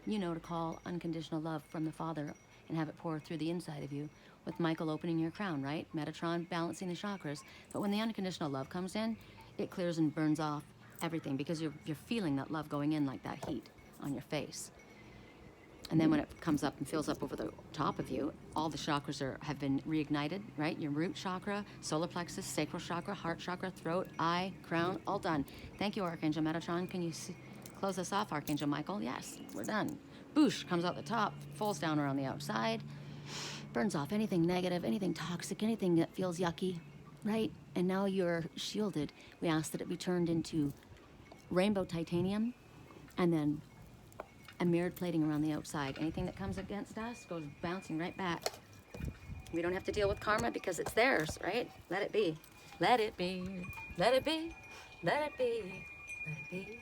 [SPEAKER 1] You know to call unconditional love from the Father and have it pour through the inside of you, with Michael opening your crown, right? Metatron balancing the chakras. But when the unconditional love comes in, it clears and burns off everything, because you're feeling that love going in like that heat on your face. And then when it comes up and fills up over the top of you, all the chakras have been reignited, right? Your root chakra, solar plexus, sacral chakra, heart chakra, throat, eye, crown, all done. Thank you, Archangel Metatron. Can you close us off, Archangel Michael? Yes, we're done. Boosh, comes out the top, falls down around the outside, burns off anything negative, anything toxic, anything that feels yucky, right? And now you're shielded. We ask that it be turned into rainbow titanium, and then a mirrored plating around the outside. Anything that comes against us goes bouncing right back. We don't have to deal with karma because it's theirs, right? Let it be. Let it be. Let it be. Let it be. Let it be.